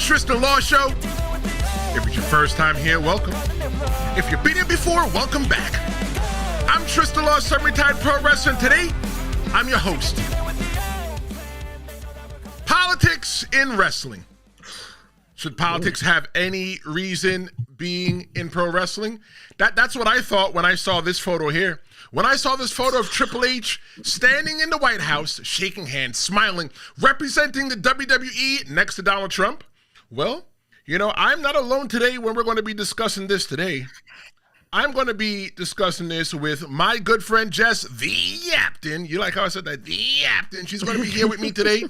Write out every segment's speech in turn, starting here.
Tristen Law Show. If it's your first time here, welcome. If you've been here before, welcome back. I'm Tristen Law, semi-retired pro wrestler, and today, I'm your host. Politics in wrestling. Should politics have any reason being in pro wrestling? That's what I thought when I saw this photo here. When I saw this photo of Triple H standing in the White House, shaking hands, smiling, representing the WWE next to Donald Trump, well, you know, I'm not alone today when we're going to be discussing this today. I'm going to be discussing this with my good friend Jess Thee Yaptain. You like how I said that? Thee Yaptain. She's going to be here with me today.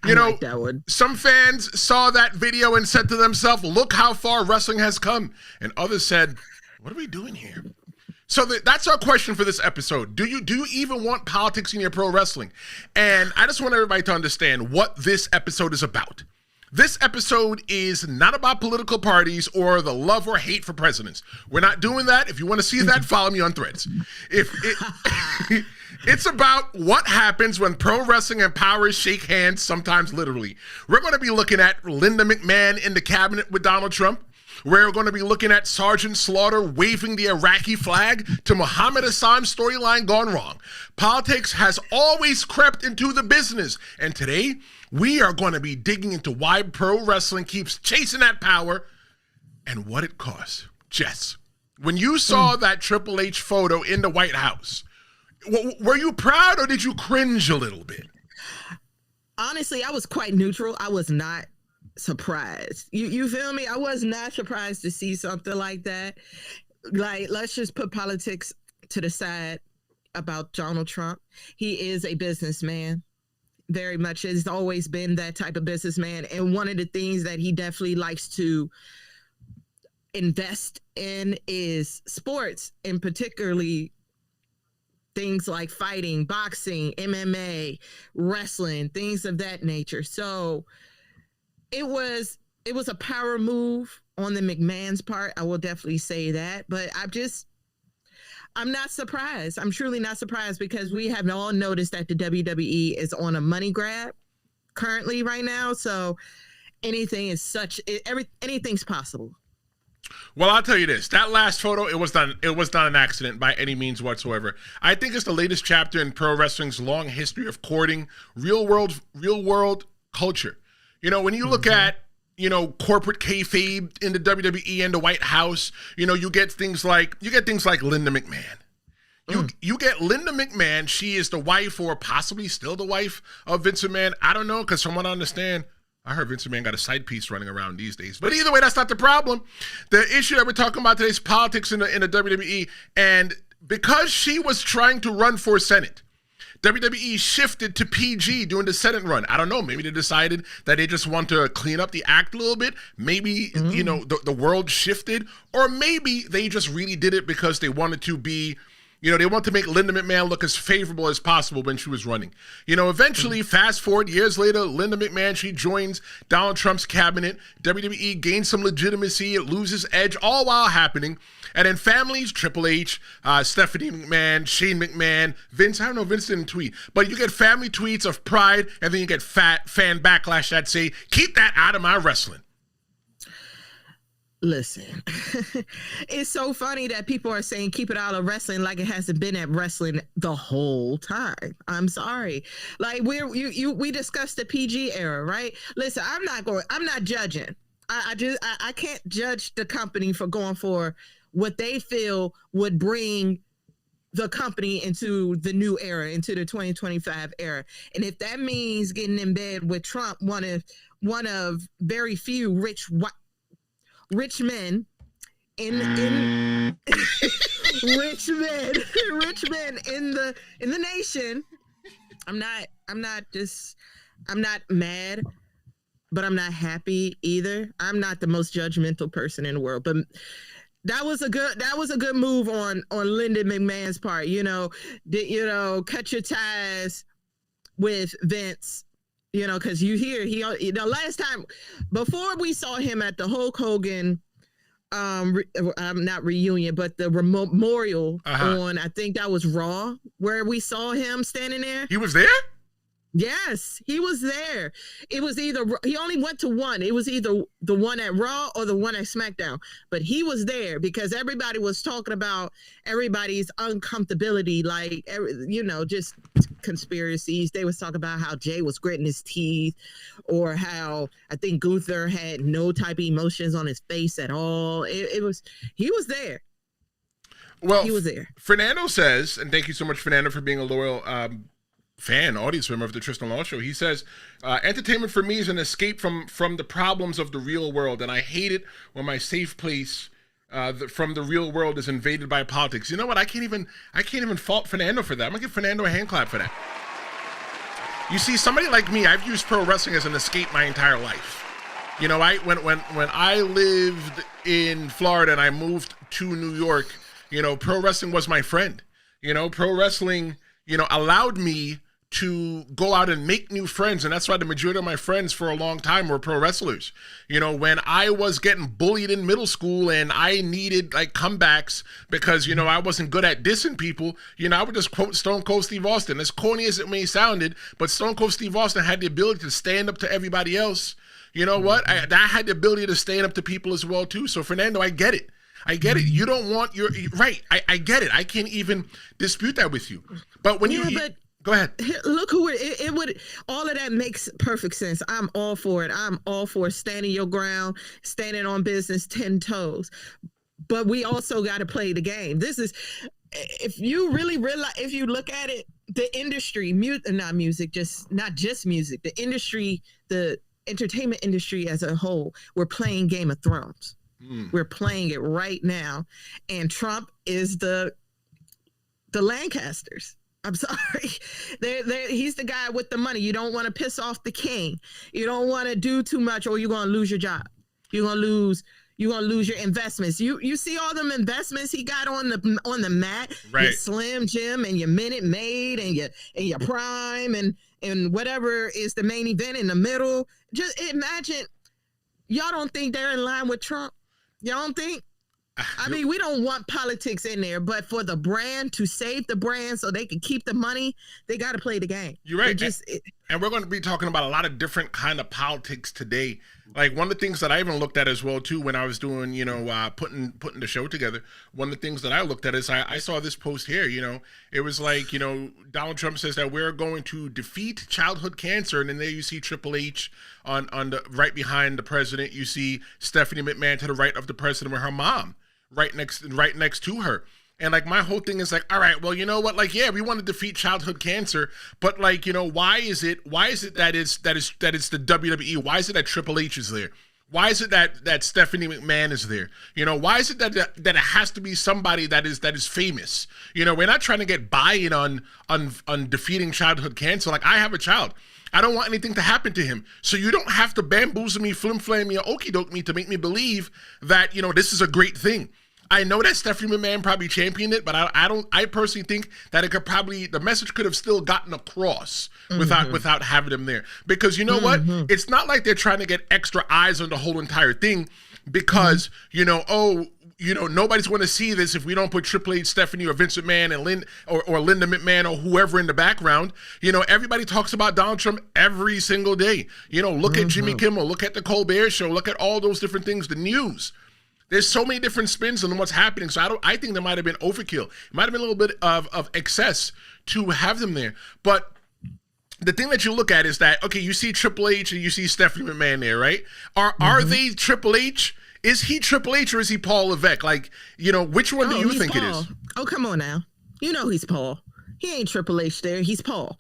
You know, like that one. Some fans saw that video and said to themselves, look how far wrestling has come. And others said, what are we doing here? So that's our question for this episode. Do you even want politics in your pro wrestling? And I just want everybody to understand what this episode is about. This episode is not about political parties or the love or hate for presidents. We're not doing that. If you want to see that, follow me on Threads. It's about what happens when pro wrestling and powers shake hands, sometimes literally. We're going to be looking at Linda McMahon in the cabinet with Donald Trump. We're going to be looking at Sergeant Slaughter waving the Iraqi flag to Muhammad Hassan storyline gone wrong. Politics has always crept into the business. And today, we are going to be digging into why pro wrestling keeps chasing that power and what it costs. Jess, when you saw that Triple H photo in the White House, were you proud or did you cringe a little bit? Honestly, I was quite neutral. I was not surprised. You feel me? I was not surprised to see something like that. Like, let's just put politics to the side about Donald Trump. He is a businessman. Very much has always been that type of businessman. And one of the things that he definitely likes to invest in is sports, and particularly things like fighting, boxing, MMA, wrestling, things of that nature. So it was a power move on the McMahon's part. I will definitely say that. But I'm not surprised. I'm truly not surprised because we have all noticed that the WWE is on a money grab currently right now. So anything's possible. Well, I'll tell you this. That last photo, it was not an accident by any means whatsoever. I think it's the latest chapter in pro wrestling's long history of courting real world culture. You know, when you look at, you know, corporate kayfabe in the WWE and the White House, you know, you get things like Linda McMahon. You get Linda McMahon. She is the wife, or possibly still the wife, of Vince McMahon. I don't know, because from what I understand, I heard Vince McMahon got a side piece running around these days. But either way, that's not the problem. The issue that we're talking about today is politics in the WWE. And because she was trying to run for Senate, WWE shifted to PG during the Senate run. I don't know. Maybe they decided that they just want to clean up the act a little bit. Maybe, you know, the world shifted. Or maybe they just really did it because they wanted to be, you know, they want to make Linda McMahon look as favorable as possible when she was running. You know, eventually, fast forward years later, Linda McMahon, she joins Donald Trump's cabinet. WWE gains some legitimacy. It loses edge, all while happening. And then families, Triple H, Stephanie McMahon, Shane McMahon, Vince, I don't know, Vince didn't tweet. But you get family tweets of pride, and then you get fan backlash that say, keep that out of my wrestling. Listen, it's so funny that people are saying keep it out of wrestling like it hasn't been at wrestling the whole time. I'm sorry. Like we discussed the PG era, right? Listen, I'm not judging. I can't judge the company for going for what they feel would bring the company into the new era, into the 2025 era. And if that means getting in bed with Trump, one of very few rich men in rich men in the nation, I'm not mad, but I'm not happy either. I'm not the most judgmental person in the world, but that was a good move on Linda McMahon's part. You know, cut your ties with Vince. You know, because the last time before we saw him at the Hulk Hogan, not reunion, but the memorial on, I think that was Raw, where we saw him standing there. He was there? Yes, he was there. It was either he only went to one. It was either the one at Raw or the one at SmackDown. But he was there because everybody was talking about everybody's uncomfortability, like just conspiracies. They was talking about how Jay was gritting his teeth, or how I think Gunther had no type of emotions on his face at all. He was there. Well, he was there. Fernando says, and thank you so much, Fernando, for being a loyal audience member of the Tristen Law Show. He says, entertainment for me is an escape from the problems of the real world, and I hate it when my safe place from the real world is invaded by politics. You know what? I can't even fault Fernando for that. I'm gonna give Fernando a hand clap for that. You see, somebody like me, I've used pro wrestling as an escape my entire life. You know, when I lived in Florida and I moved to New York, pro wrestling was my friend. Pro wrestling, allowed me to go out and make new friends. And that's why the majority of my friends for a long time were pro wrestlers. When I was getting bullied in middle school and I needed like comebacks because, I wasn't good at dissing people, I would just quote Stone Cold Steve Austin. As corny as it may sounded, but Stone Cold Steve Austin had the ability to stand up to everybody else. You know what? I had the ability to stand up to people as well too. So Fernando, I get it. You don't want your right. I get it. I can't even dispute that with you. But when go ahead. Look who it would. All of that makes perfect sense. I'm all for it. I'm all for standing your ground, standing on business 10 toes. But we also got to play the game. This is, if you really realize, if you look at it, the industry, not just music, the industry, the entertainment industry as a whole, we're playing Game of Thrones. We're playing it right now, and Trump is the Lancasters. I'm sorry. He's the guy with the money. You don't want to piss off the king. You don't want to do too much, or you're gonna lose your job. You're gonna lose your investments. You see all them investments he got on the mat, right? Your Slim Jim and your Minute Maid and your Prime and whatever is the main event in the middle. Just imagine. Y'all don't think they're in line with Trump? Y'all don't think? I mean, we don't want politics in there, but for the brand, to save the brand so they can keep the money, they got to play the game. You're right. And we're going to be talking about a lot of different kind of politics today. Like one of the things that I even looked at as well too when I was doing, putting the show together. One of the things that I looked at is I saw this post here. It was like, Donald Trump says that we're going to defeat childhood cancer, and then there you see Triple H on the right behind the president. You see Stephanie McMahon to the right of the president with her mom right next to her. And like my whole thing is like, all right, well, you know what? Like, yeah, we want to defeat childhood cancer, but like, why is it that it's the WWE? Why is it that Triple H is there? Why is it that Stephanie McMahon is there? Why is it that it has to be somebody that is famous? We're not trying to get buy-in on defeating childhood cancer. Like, I have a child. I don't want anything to happen to him. So you don't have to bamboozle me, flim-flam me, or okey-doke me to make me believe that, this is a great thing. I know that Stephanie McMahon probably championed it, but I personally think that the message could have still gotten across without having them there. Because you know what? It's not like they're trying to get extra eyes on the whole entire thing because, nobody's going to see this if we don't put Triple H, Stephanie, or Vince McMahon and or Linda McMahon or whoever in the background. Everybody talks about Donald Trump every single day. Look at Jimmy Kimmel, look at the Colbert Show, look at all those different things, the news. There's so many different spins on what's happening. So I think there might have been overkill. It might have been a little bit of excess to have them there. But the thing that you look at is that, okay, you see Triple H and you see Stephanie McMahon there, right? Are they Triple H? Is he Triple H or is he Paul Levesque? Like, which one do you think Paul. it is? Oh, come on now. He's Paul. He ain't Triple H there. He's Paul.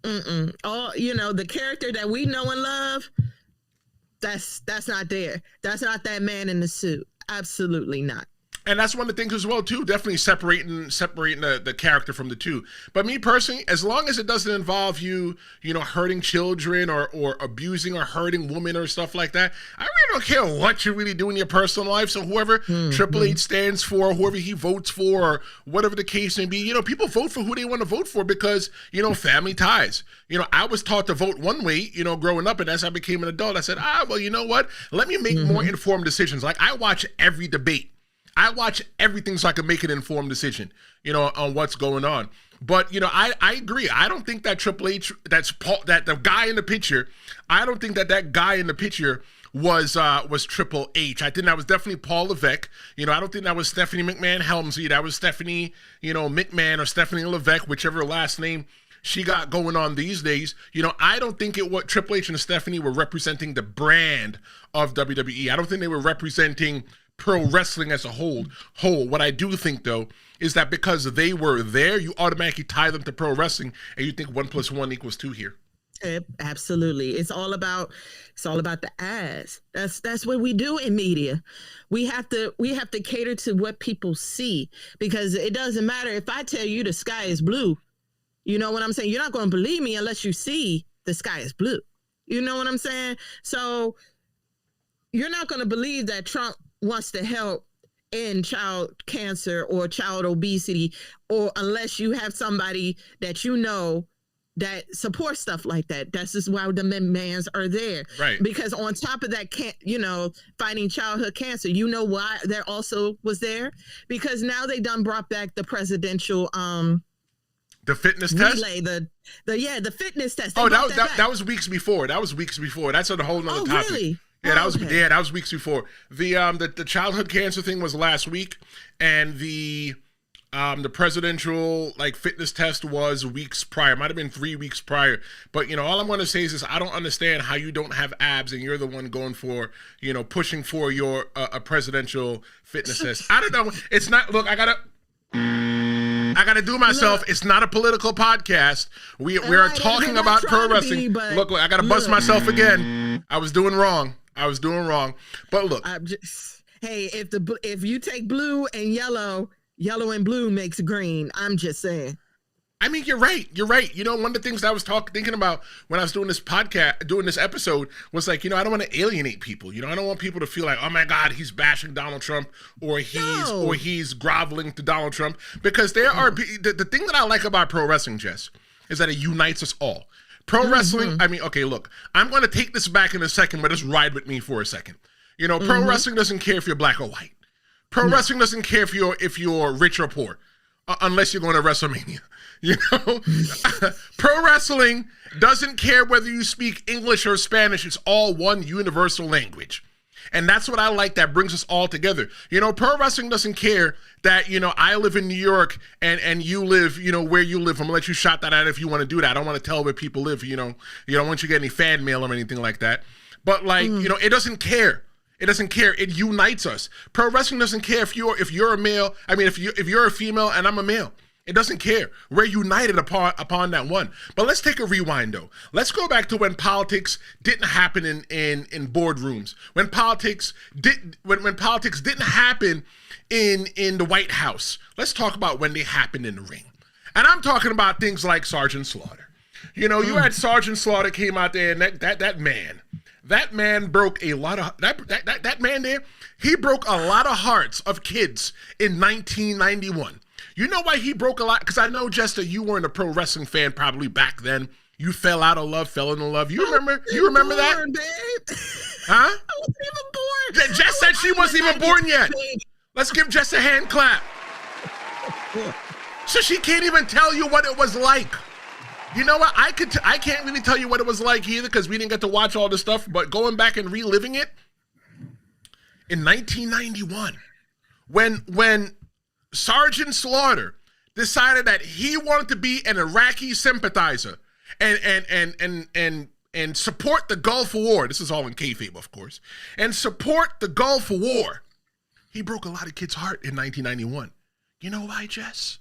Oh, the character that we know and love, that's not there. That's not that man in the suit. Absolutely not. And that's one of the things as well, too, definitely separating the character from the two. But me personally, as long as it doesn't involve you hurting children or abusing or hurting women or stuff like that, I really don't care what you really do in your personal life. So whoever Triple H stands for, whoever he votes for, or whatever the case may be, people vote for who they want to vote for because, family ties. I was taught to vote one way, growing up, and as I became an adult, I said, well, you know what? Let me make more informed decisions. Like, I watch every debate. I watch everything so I can make an informed decision, on what's going on. But I agree. I don't think that Triple H, that the guy in the picture, I don't think that guy in the picture was Triple H. I think that was definitely Paul Levesque. I don't think that was Stephanie McMahon Helmsley. That was Stephanie, McMahon or Stephanie Levesque, whichever last name she got going on these days. I don't think Triple H and Stephanie were representing the brand of WWE. I don't think they were representing pro wrestling as a whole. What I do think, though, is that because they were there, you automatically tie them to pro wrestling, and you think 1 + 1 = 2 here. Absolutely. It's all about the ads. That's what we do in media. We have to cater to what people see, because it doesn't matter if I tell you the sky is blue. You know what I'm saying? You're not going to believe me unless you see the sky is blue. You know what I'm saying? So you're not going to believe that Trump wants to help in child cancer or child obesity, or unless you have somebody that that supports stuff like that. That's just why the McMahons are there. Right. Because on top of that, fighting childhood cancer, why that also was there? Because now they done brought back the presidential the fitness test? Relay, the fitness test. Oh, that was weeks before. That's a whole nother topic. Really? Yeah, that was weeks before. The childhood cancer thing was last week, and the presidential fitness test was weeks prior. Might have been 3 weeks prior. But all I'm going to say is this: I don't understand how you don't have abs and you're the one going for pushing for your a presidential fitness test. I don't know. It's not. Look, I gotta do myself. It's not a political podcast. We are talking about pro wrestling. Look, I gotta bust myself again. I was doing wrong. But look, if you take blue and yellow and blue makes green. I'm just saying. I mean, you're right. One of the things I was thinking about when I was doing this podcast, doing this episode, was I don't want to alienate people. I don't want people to feel like, oh my God, he's bashing Donald Trump, or he's groveling to Donald Trump. Because there are the thing that I like about pro wrestling, Jess, is that it unites us all. Pro wrestling. I mean, okay, look, I'm going to take this back in a second, but just ride with me for a second. Pro wrestling doesn't care if you're black or white. Pro wrestling doesn't care if you're rich or poor, unless you're going to WrestleMania. Pro wrestling doesn't care whether you speak English or Spanish. It's all one universal language. And that's what I like that brings us all together. Pro wrestling doesn't care that, I live in New York and you live, where you live. I'm gonna let you shout that out if you want to do that. I don't want to tell where people live, you don't want you to get any fan mail or anything like that. But it doesn't care. It doesn't care. It unites us. Pro wrestling doesn't care if you're a male. I mean, if you're a female and I'm a male. It doesn't care. We're united upon that one. But let's take a rewind, though. Let's go back to when politics didn't happen in boardrooms. When politics didn't happen in the White House. Let's talk about when they happened in the ring. And I'm talking about things like Sergeant Slaughter. You had Sergeant Slaughter came out there, and that man broke a lot of that man there. He broke a lot of hearts of kids in 1991. You know why he broke a lot? Because I know, Jess, that you weren't a pro wrestling fan probably back then. You fell into love. You remember that? Babe. Huh? I wasn't even born. Jess said she wasn't even born yet. Let's give Jess a hand clap. So she can't even tell you what it was like. You know what? I can't really tell you what it was like either, because we didn't get to watch all this stuff. But going back and reliving it, in 1991, when Sergeant Slaughter decided that he wanted to be an Iraqi sympathizer and support the Gulf War. This is all in kayfabe, of course. And support the Gulf War. He broke a lot of kids' heart in 1991. You know why, Jess?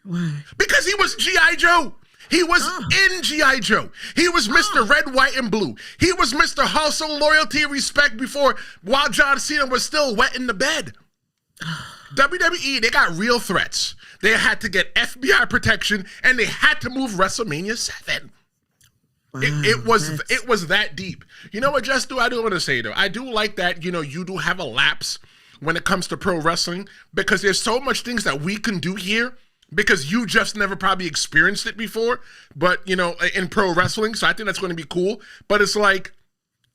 Why? Because he was G.I. Joe. He was in G.I. Joe. He was Mr. Red, White, and Blue. He was Mr. Hustle, Loyalty, Respect while John Cena was still wet in the bed. WWE, they got real threats. They had to get FBI protection, and they had to move WrestleMania 7. Wow, it was that deep. You know what, Jess, I do want to say, though, I do like that, you do have a lapse when it comes to pro wrestling, because there's so much things that we can do here, because you just never probably experienced it before, but, in pro wrestling, so I think that's going to be cool. But it's like,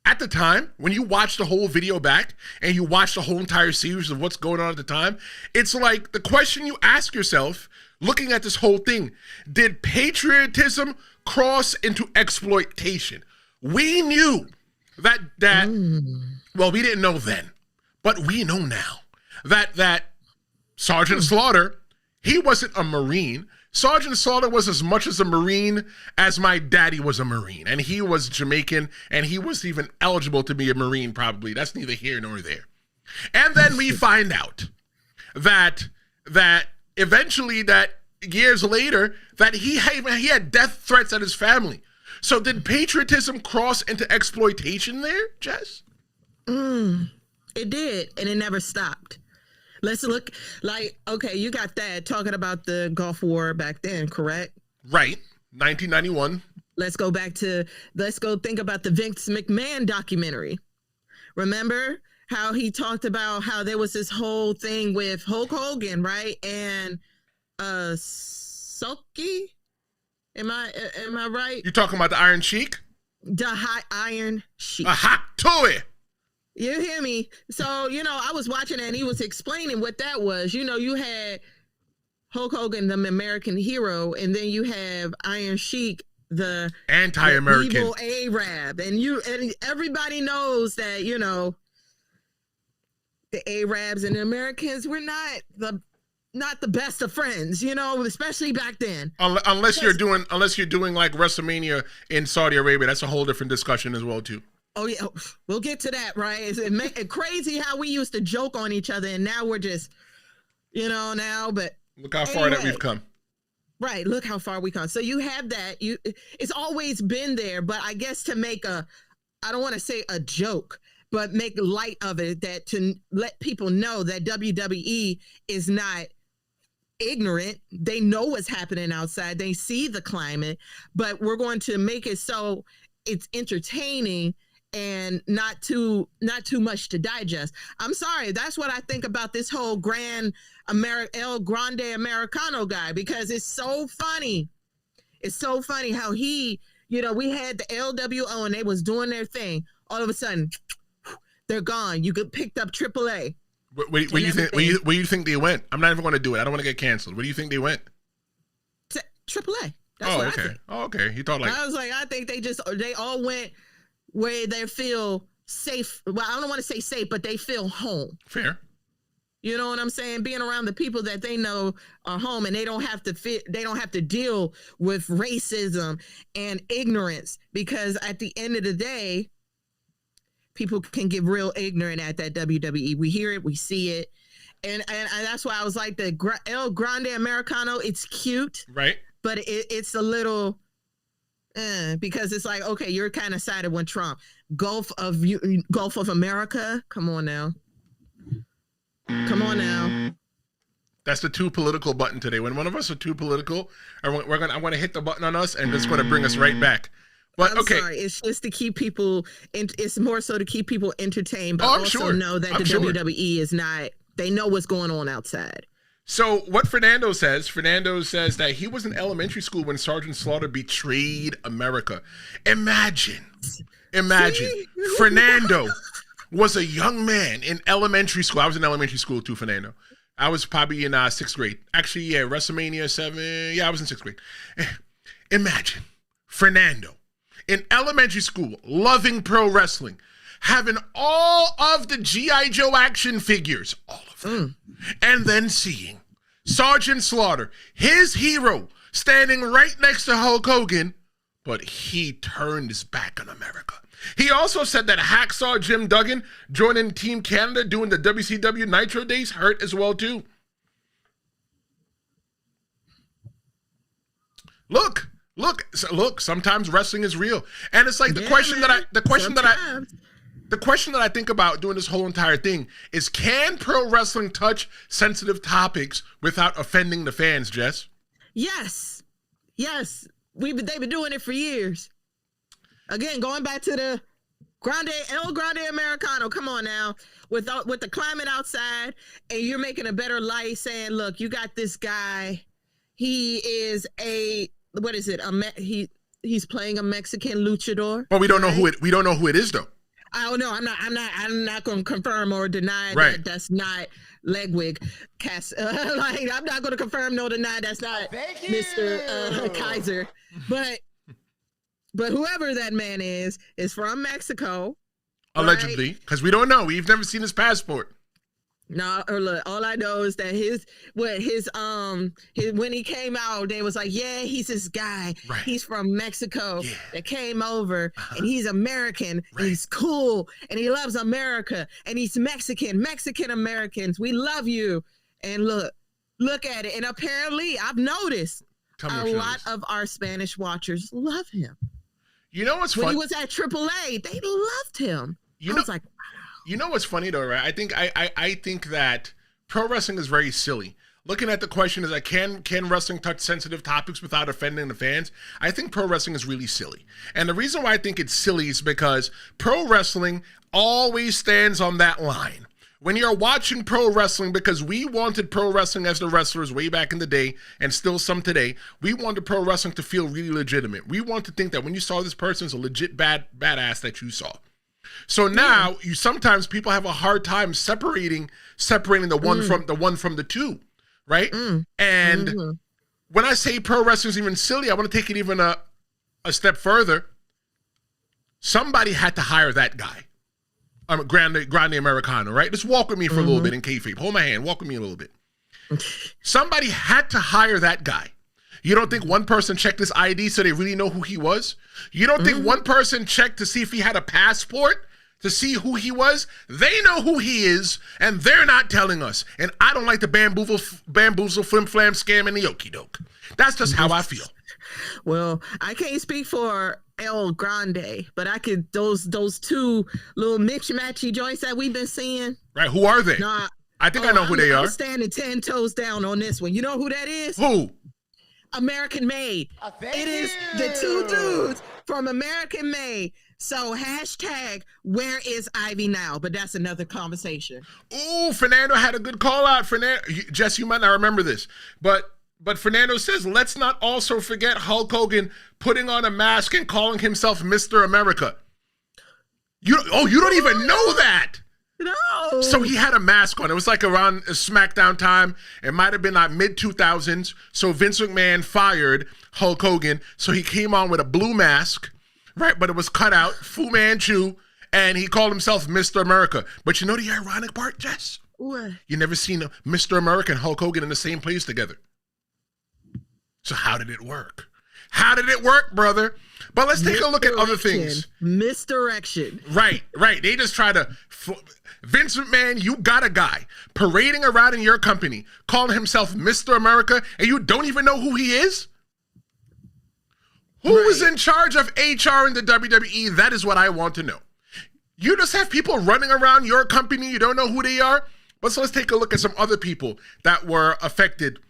at the time, when you watch the whole video back and you watch the whole entire series of what's going on at the time, it's like the question you ask yourself looking at this whole thing, did patriotism cross into exploitation? We knew that well, we didn't know then, but we know now that Sergeant Slaughter, he wasn't a Marine. Sergeant Slaughter was as much as a Marine as my daddy was a Marine, and he was Jamaican, and he was even eligible to be a Marine probably. That's neither here nor there. And then we find out that eventually, that years later, that he had death threats at his family. So did patriotism cross into exploitation there, Jess? It did, and it never stopped. Let's look like, okay, you got that talking about the Gulf War back then, correct? Right, 1991. Let's go think about the Vince McMahon documentary. Remember how he talked about how there was this whole thing with Hulk Hogan, right? And Sulky? Am I right? You talking about the Iron Sheik? The High Iron Sheik. Aha, to it. You hear me? So, I was watching it and he was explaining what that was. You had Hulk Hogan, the American hero, and then you have Iron Sheik, the anti-American, evil Arab. And everybody knows that, the Arabs and the Americans were not the best of friends, especially back then. Unless you're doing like WrestleMania in Saudi Arabia, that's a whole different discussion as well too. Oh yeah, we'll get to that, right? It's crazy how we used to joke on each other, and now we're just, but look how far that we've come. Right, look how far we come. So you have that. It's always been there, but I guess to make I don't want to say a joke, but make light of it, that to let people know that WWE is not ignorant. They know what's happening outside. They see the climate, but we're going to make it so it's entertaining and not too much to digest. I'm sorry. That's what I think about this whole El Grande Americano guy, because it's so funny. It's so funny how he, we had the LWO and they was doing their thing. All of a sudden, they're gone. You could picked up AAA. Where do you think they went? I'm not even going to do it. I don't want to get canceled. Where do you think they went? AAA. That's what I think. Oh, okay. He thought like, I was like, I think they all went where they feel safe. Well, I don't want to say safe, but they feel home. Fair. You know what I'm saying? Being around the people that they know are home, and they don't have to deal with racism and ignorance, because at the end of the day, people can get real ignorant at that WWE. We hear it, we see it. And that's why I was like, the El Grande Americano, it's cute. Right. But it's a little, because it's like, okay, you're kind of sided with Trump. Gulf of America. Come on now. That's the too political button today. When one of us are too political, I'm going to hit the button on us, and it's going to bring us right back. But I'm sorry. It's just to keep people, it's more so to keep people entertained, but also know that the WWE is not, they know what's going on outside. So what Fernando says that he was in elementary school when Sergeant Slaughter betrayed America. Imagine, Fernando was a young man in elementary school. I was in elementary school too, Fernando. I was probably in 6th grade. Actually, yeah, WrestleMania 7. Yeah, I was in 6th grade. Imagine Fernando in elementary school, loving pro wrestling, having all of the G.I. Joe action figures, all of them, and then seeing Sergeant Slaughter, his hero, standing right next to Hulk Hogan, but he turned his back on America. He also said that Hacksaw Jim Duggan joining Team Canada doing the WCW Nitro days hurt as well too. Look, sometimes wrestling is real. And it's like the question that I think about doing this whole entire thing is, can pro wrestling touch sensitive topics without offending the fans, Jess? Yes. They've been doing it for years. Again, going back to the El Grande Americano. Come on now, with the climate outside, and you're making a better light, saying, look, you got this guy. He is he's playing a Mexican luchador. Well, we don't know who it is though. I don't know. I'm not going to confirm or deny Right. that that's not Ludwig Cass. Like, I'm not going to confirm nor deny that's not Mr. Kaiser. But whoever that man is from Mexico. Allegedly, because we don't know. We've never seen his passport. No, or look, all I know is that his when he came out, they was like, yeah, he's this guy. Right. He's from Mexico that came over, and he's American, and he's cool, and he loves America, and he's Mexican Americans. We love you. And look at it. And apparently, I've noticed a lot of our Spanish watchers love him. You know what's funny? When he was at AAA, they loved him. I was like, you know what's funny though, right? I think that pro wrestling is very silly. Looking at the question is like, can wrestling touch sensitive topics without offending the fans? I think pro wrestling is really silly. And the reason why I think it's silly is because pro wrestling always stands on that line. When you're watching pro wrestling, because we wanted pro wrestling as the wrestlers way back in the day, and still some today, we wanted pro wrestling to feel really legitimate. We want to think that when you saw this person, it's a legit badass that you saw. So now sometimes people have a hard time separating the one from the two, right? And when I say pro wrestling is even silly, I want to take it even a step further. Somebody had to hire that guy, Grande Americano, right? Just walk with me for a little bit in kayfabe. Hold my hand, walk with me a little bit. Somebody had to hire that guy. You don't think one person checked his ID so they really know who he was? You don't think one person checked to see if he had a passport to see who he was? They know who he is, and they're not telling us. And I don't like the bamboozle, flim flam, scam, and the okie doke. That's just how I feel. Well, I can't speak for El Grande, but I could those two little mix-matchy joints that we've been seeing. Right? Who are they? Nah, I think I know who they are. I'm standing 10 toes down on this one. You know who that is? Who? American Made. It is the two dudes from American Made. So hashtag where is Ivy now? But that's another conversation. Ooh, Fernando had a good call out. Jess, you might not remember this, but Fernando says, let's not also forget Hulk Hogan putting on a mask and calling himself Mr. America. You don't even know that. No. So he had a mask on. It was like around SmackDown time. It might have been like mid-2000s. So Vince McMahon fired Hulk Hogan. So he came on with a blue mask, right? But it was cut out, Fu Manchu, and he called himself Mr. America. But you know the ironic part, Jess? What? You never seen a Mr. America and Hulk Hogan in the same place together. So how did it work? How did it work, brother? But let's take a look at other things. Misdirection. Right. They just try to... Vince McMahon, you got a guy parading around in your company, calling himself Mr. America, and you don't even know who he is? Who is in charge of HR in the WWE? That is what I want to know. You just have people running around your company, you don't know who they are? But so let's take a look at some other people that were affected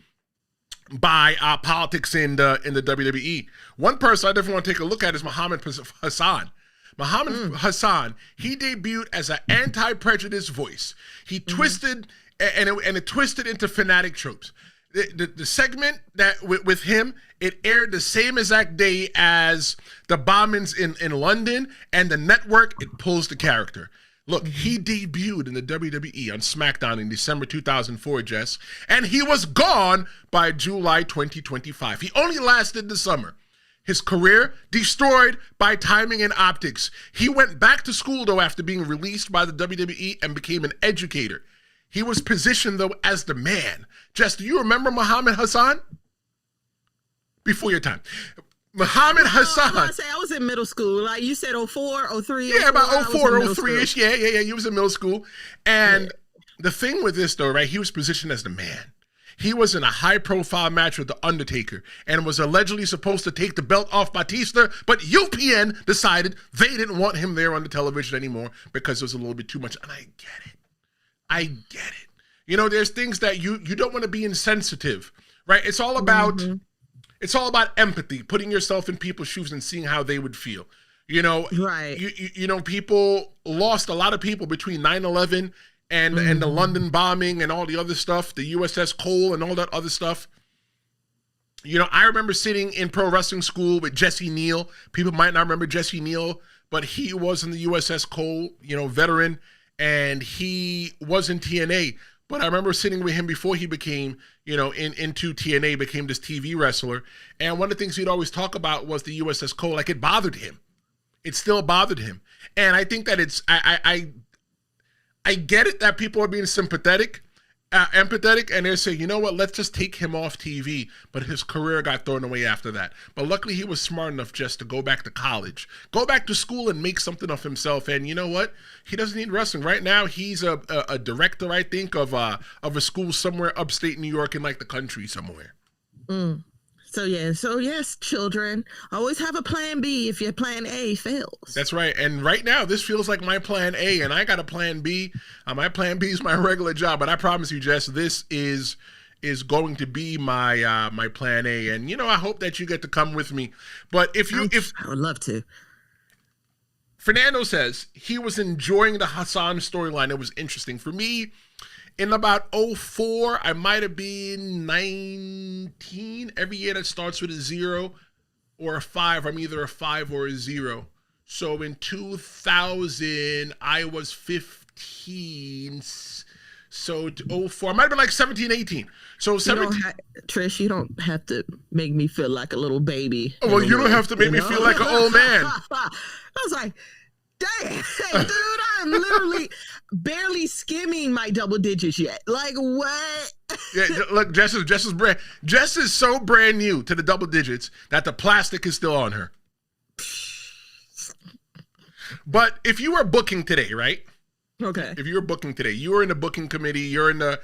by politics in the WWE. One person I definitely want to take a look at is Muhammad Hassan. Muhammad Hassan, he debuted as an anti-prejudice voice. He twisted, and it twisted into fanatic tropes. The segment that with him, it aired the same exact day as the bombings in London, and the network, it pulls the character. Look, he debuted in the WWE on SmackDown in December 2004, Jess, and he was gone by July 2025. He only lasted the summer. His career destroyed by timing and optics. He went back to school, though, after being released by the WWE and became an educator. He was positioned, though, as the man. Jess, do you remember Muhammad Hassan? Before your time. Muhammad Hassan. I was in middle school. Like you said, 04, 03. Yeah, about 04, 03-ish. Yeah. He was in middle school. And the thing with this, though, right, he was positioned as the man. He was in a high-profile match with The Undertaker and was allegedly supposed to take the belt off Batista, but UPN decided they didn't want him there on the television anymore because it was a little bit too much. And I get it. You know, there's things that you don't want to be insensitive, right? It's all about empathy, putting yourself in people's shoes and seeing how they would feel. You know, right. You know, people lost a lot of people between 9/11 and the London bombing and all the other stuff, the USS Cole and all that other stuff. I remember sitting in pro wrestling school with Jesse Neal. People might not remember Jesse Neal, but he was in the USS Cole, veteran, and he was in TNA. But I remember sitting with him before he became, into TNA, became this TV wrestler. And one of the things he'd always talk about was the USS Cole. Like, it bothered him. It still bothered him. And I think that I get it that people are being empathetic, and they're saying, you know what, let's just take him off TV. But his career got thrown away after that. But luckily he was smart enough just to go back to college, go back to school and make something of himself. And you know what? He doesn't need wrestling. Right now he's a director, I think, of a school somewhere upstate New York in like the country somewhere. So yes, children, always have a plan B if your plan A fails. That's right. And right now, this feels like my plan A, and I got a plan B. My plan B is my regular job, but I promise you, Jess, this is going to be my my plan A. And I hope that you get to come with me. But I would love to. Fernando says he was enjoying the Hassan storyline. It was interesting for me. In about 2004, I might have been 19. Every year that starts with a 0 or a 5, I'm either a 5 or a 0. So in 2000, I was 15. So 2004, I might have been like 17, 18. So 17. Trish, you don't have to make me feel like a little baby. Oh, well, you don't have to make me feel like an old man. I was like, dang, dude, I'm literally barely skimming my double digits yet. Like, what? Yeah, look, Jess is so brand new to the double digits that the plastic is still on her. But if you were booking today, right? Okay. If you were booking today, you were in the booking committee, you're in the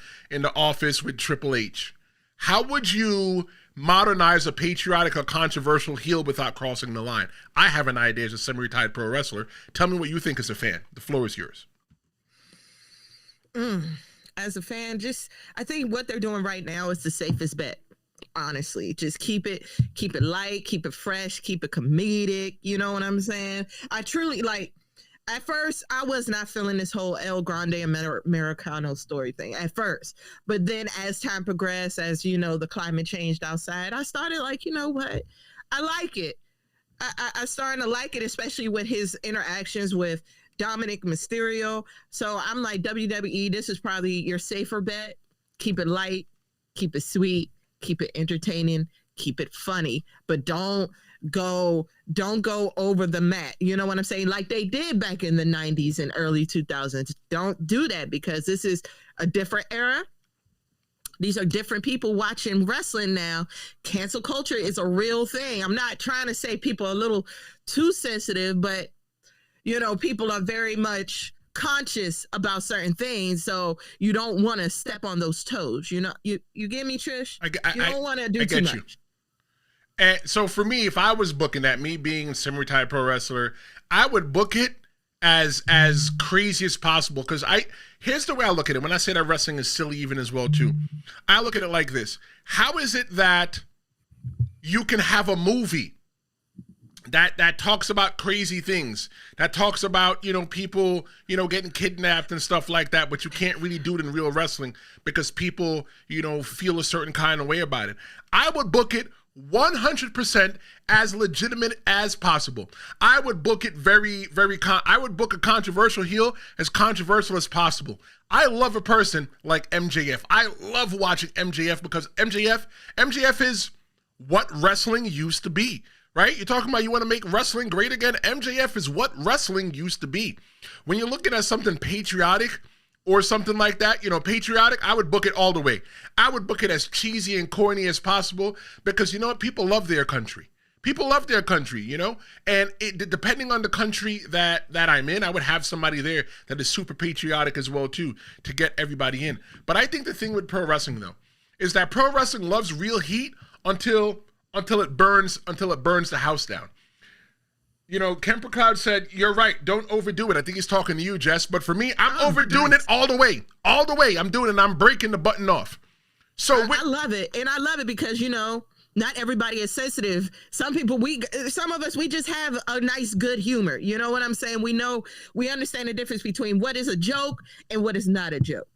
office with Triple H. How would you modernize a patriotic or controversial heel without crossing the line? I have an idea as a semi-retired pro wrestler. Tell me what you think as a fan. The floor is yours. As a fan, I think what they're doing right now is the safest bet. Honestly, just keep it light, keep it fresh, keep it comedic. You know what I'm saying? I truly at first, I was not feeling this whole El Grande Americano story thing at first. But then as time progressed, as the climate changed outside, I started you know what? I like it. I started to like it, especially with his interactions with Dominic Mysterio. So I'm like, WWE, this is probably your safer bet. Keep it light, keep it sweet, keep it entertaining, keep it funny, but don't go over the mat. You know what I'm saying? Like they did back in the 90s and early 2000s. Don't do that, because this is a different era. These are different people watching wrestling now. Cancel culture is a real thing. I'm not trying to say people are a little too sensitive, but people are very much conscious about certain things, so you don't want to step on those toes. You get me, Trish? You don't want to do too much. And so for me, if I was booking that, me being a semi-retired pro wrestler, I would book it as crazy as possible. Because here's the way I look at it. When I say that wrestling is silly even as well too, I look at it like this. How is it that you can have a movie that talks about crazy things, that talks about, people, getting kidnapped and stuff like that, but you can't really do it in real wrestling because people, feel a certain kind of way about it? I would book it 100% as legitimate as possible. I would book it I would book a controversial heel as controversial as possible. I love a person like MJF. I love watching MJF because MJF is what wrestling used to be. Right? You're talking about you want to make wrestling great again. MJF is what wrestling used to be. When you're looking at something patriotic or something like that, patriotic, I would book it all the way. I would book it as cheesy and corny as possible because you know what? People love their country. People love their country, and depending on the country that I'm in, I would have somebody there that is super patriotic as well too to get everybody in. But I think the thing with pro wrestling though is that pro wrestling loves real heat until it burns the house down. Kemper Cloud said, you're right, don't overdo it. I think he's talking to you, Jess. But for me, I'm overdoing it all the way. All the way. I'm doing it and I'm breaking the button off. So I love it. And I love it because, not everybody is sensitive. Some of us, we just have a nice, good humor. You know what I'm saying? We understand the difference between what is a joke and what is not a joke.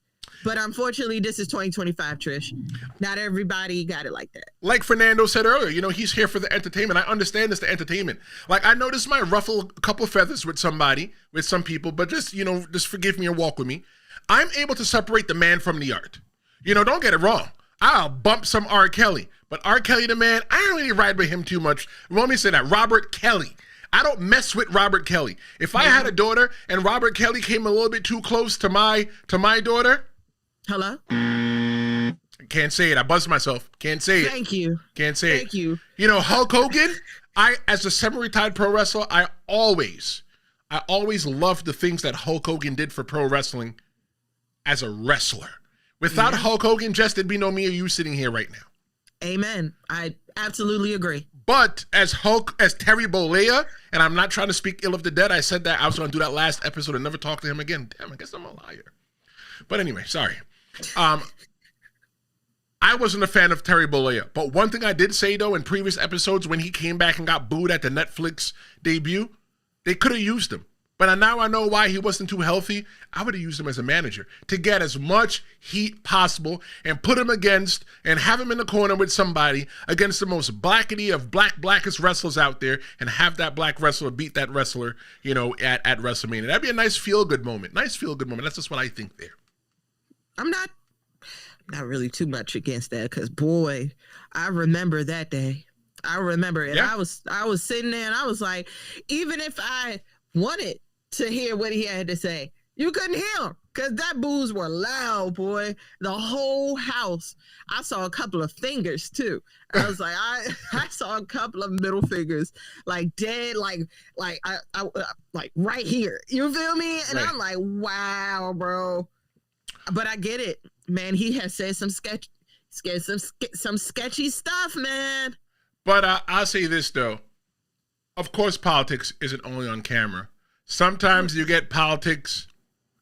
But unfortunately, this is 2025, Trish. Not everybody got it like that. Like Fernando said earlier, you know, he's here for the entertainment. I understand it's the entertainment. Like, I know this might ruffle a couple of feathers with somebody, with some people, but just, you know, just forgive me or walk with me. I'm able to separate the man from the art. You know, don't get it wrong. I'll bump some R. Kelly, but R. Kelly the man, I don't really ride with him too much. Let me say that. Robert Kelly. I don't mess with Robert Kelly. If I had a daughter and Robert Kelly came a little bit too close to my daughter. Hello? Can't say it. I buzzed myself. Can't say it. Thank you. Can't say it. Thank you. You know, Hulk Hogan, as a semi-retired pro wrestler, I always loved the things that Hulk Hogan did for pro wrestling as a wrestler. Without Hulk Hogan, Jess, there'd be no me or you sitting here right now. Amen. I absolutely agree. But as Terry Bollea, and I'm not trying to speak ill of the dead, I said that I was going to do that last episode and never talk to him again. Damn, I guess I'm a liar. But anyway, sorry. I wasn't a fan of Terry Bollea. But one thing I did say, though, in previous episodes when he came back and got booed at the Netflix debut, they could have used him. But now I know why he wasn't too healthy. I would have used him as a manager to get as much heat possible and put him against and have him in the corner with somebody against the most blackety of blackest wrestlers out there and have that black wrestler beat that wrestler, you know, at WrestleMania. That'd be a nice feel-good moment. Nice feel-good moment. That's just what I think there. I'm not really too much against that because, boy, I remember that day. I remember it. Yeah. I was sitting there and I was like, even if I wanted to hear what he had to say, you couldn't hear him because that boos were loud, boy. The whole house. I saw a couple of fingers too. I was like, I saw a couple of middle fingers, like dead, like right here. You feel me? And right. I'm like, wow, bro. But I get it, man. He has said some sketchy stuff, man. But I'll say this though. Of course, politics isn't only on camera. Sometimes you get politics,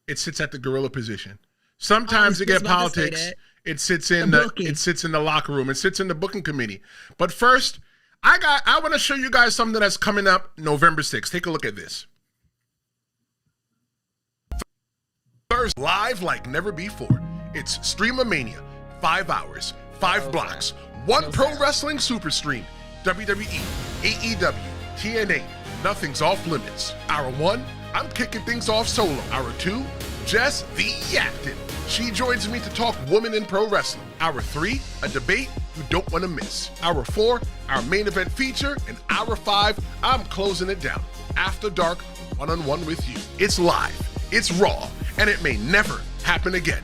it sits at the gorilla position. Sometimes you get politics, it sits in the locker room, it sits in the booking committee. But first, I want to show you guys something that's coming up November 6th. Take a look at this. Thursday, live like never before. It's Stream-A-Mania. 5 hours, 5 blocks, 1 pro wrestling super stream. WWE, AEW, TNA. Nothing's off limits. Hour 1, I'm kicking things off solo. Hour 2, Jess Thee Yaptain. She joins me to talk women in pro wrestling. Hour 3, a debate you don't want to miss. Hour 4, our main event feature. And Hour 5, I'm closing it down. After dark, one-on-one with you. It's live, it's raw, and it may never happen again.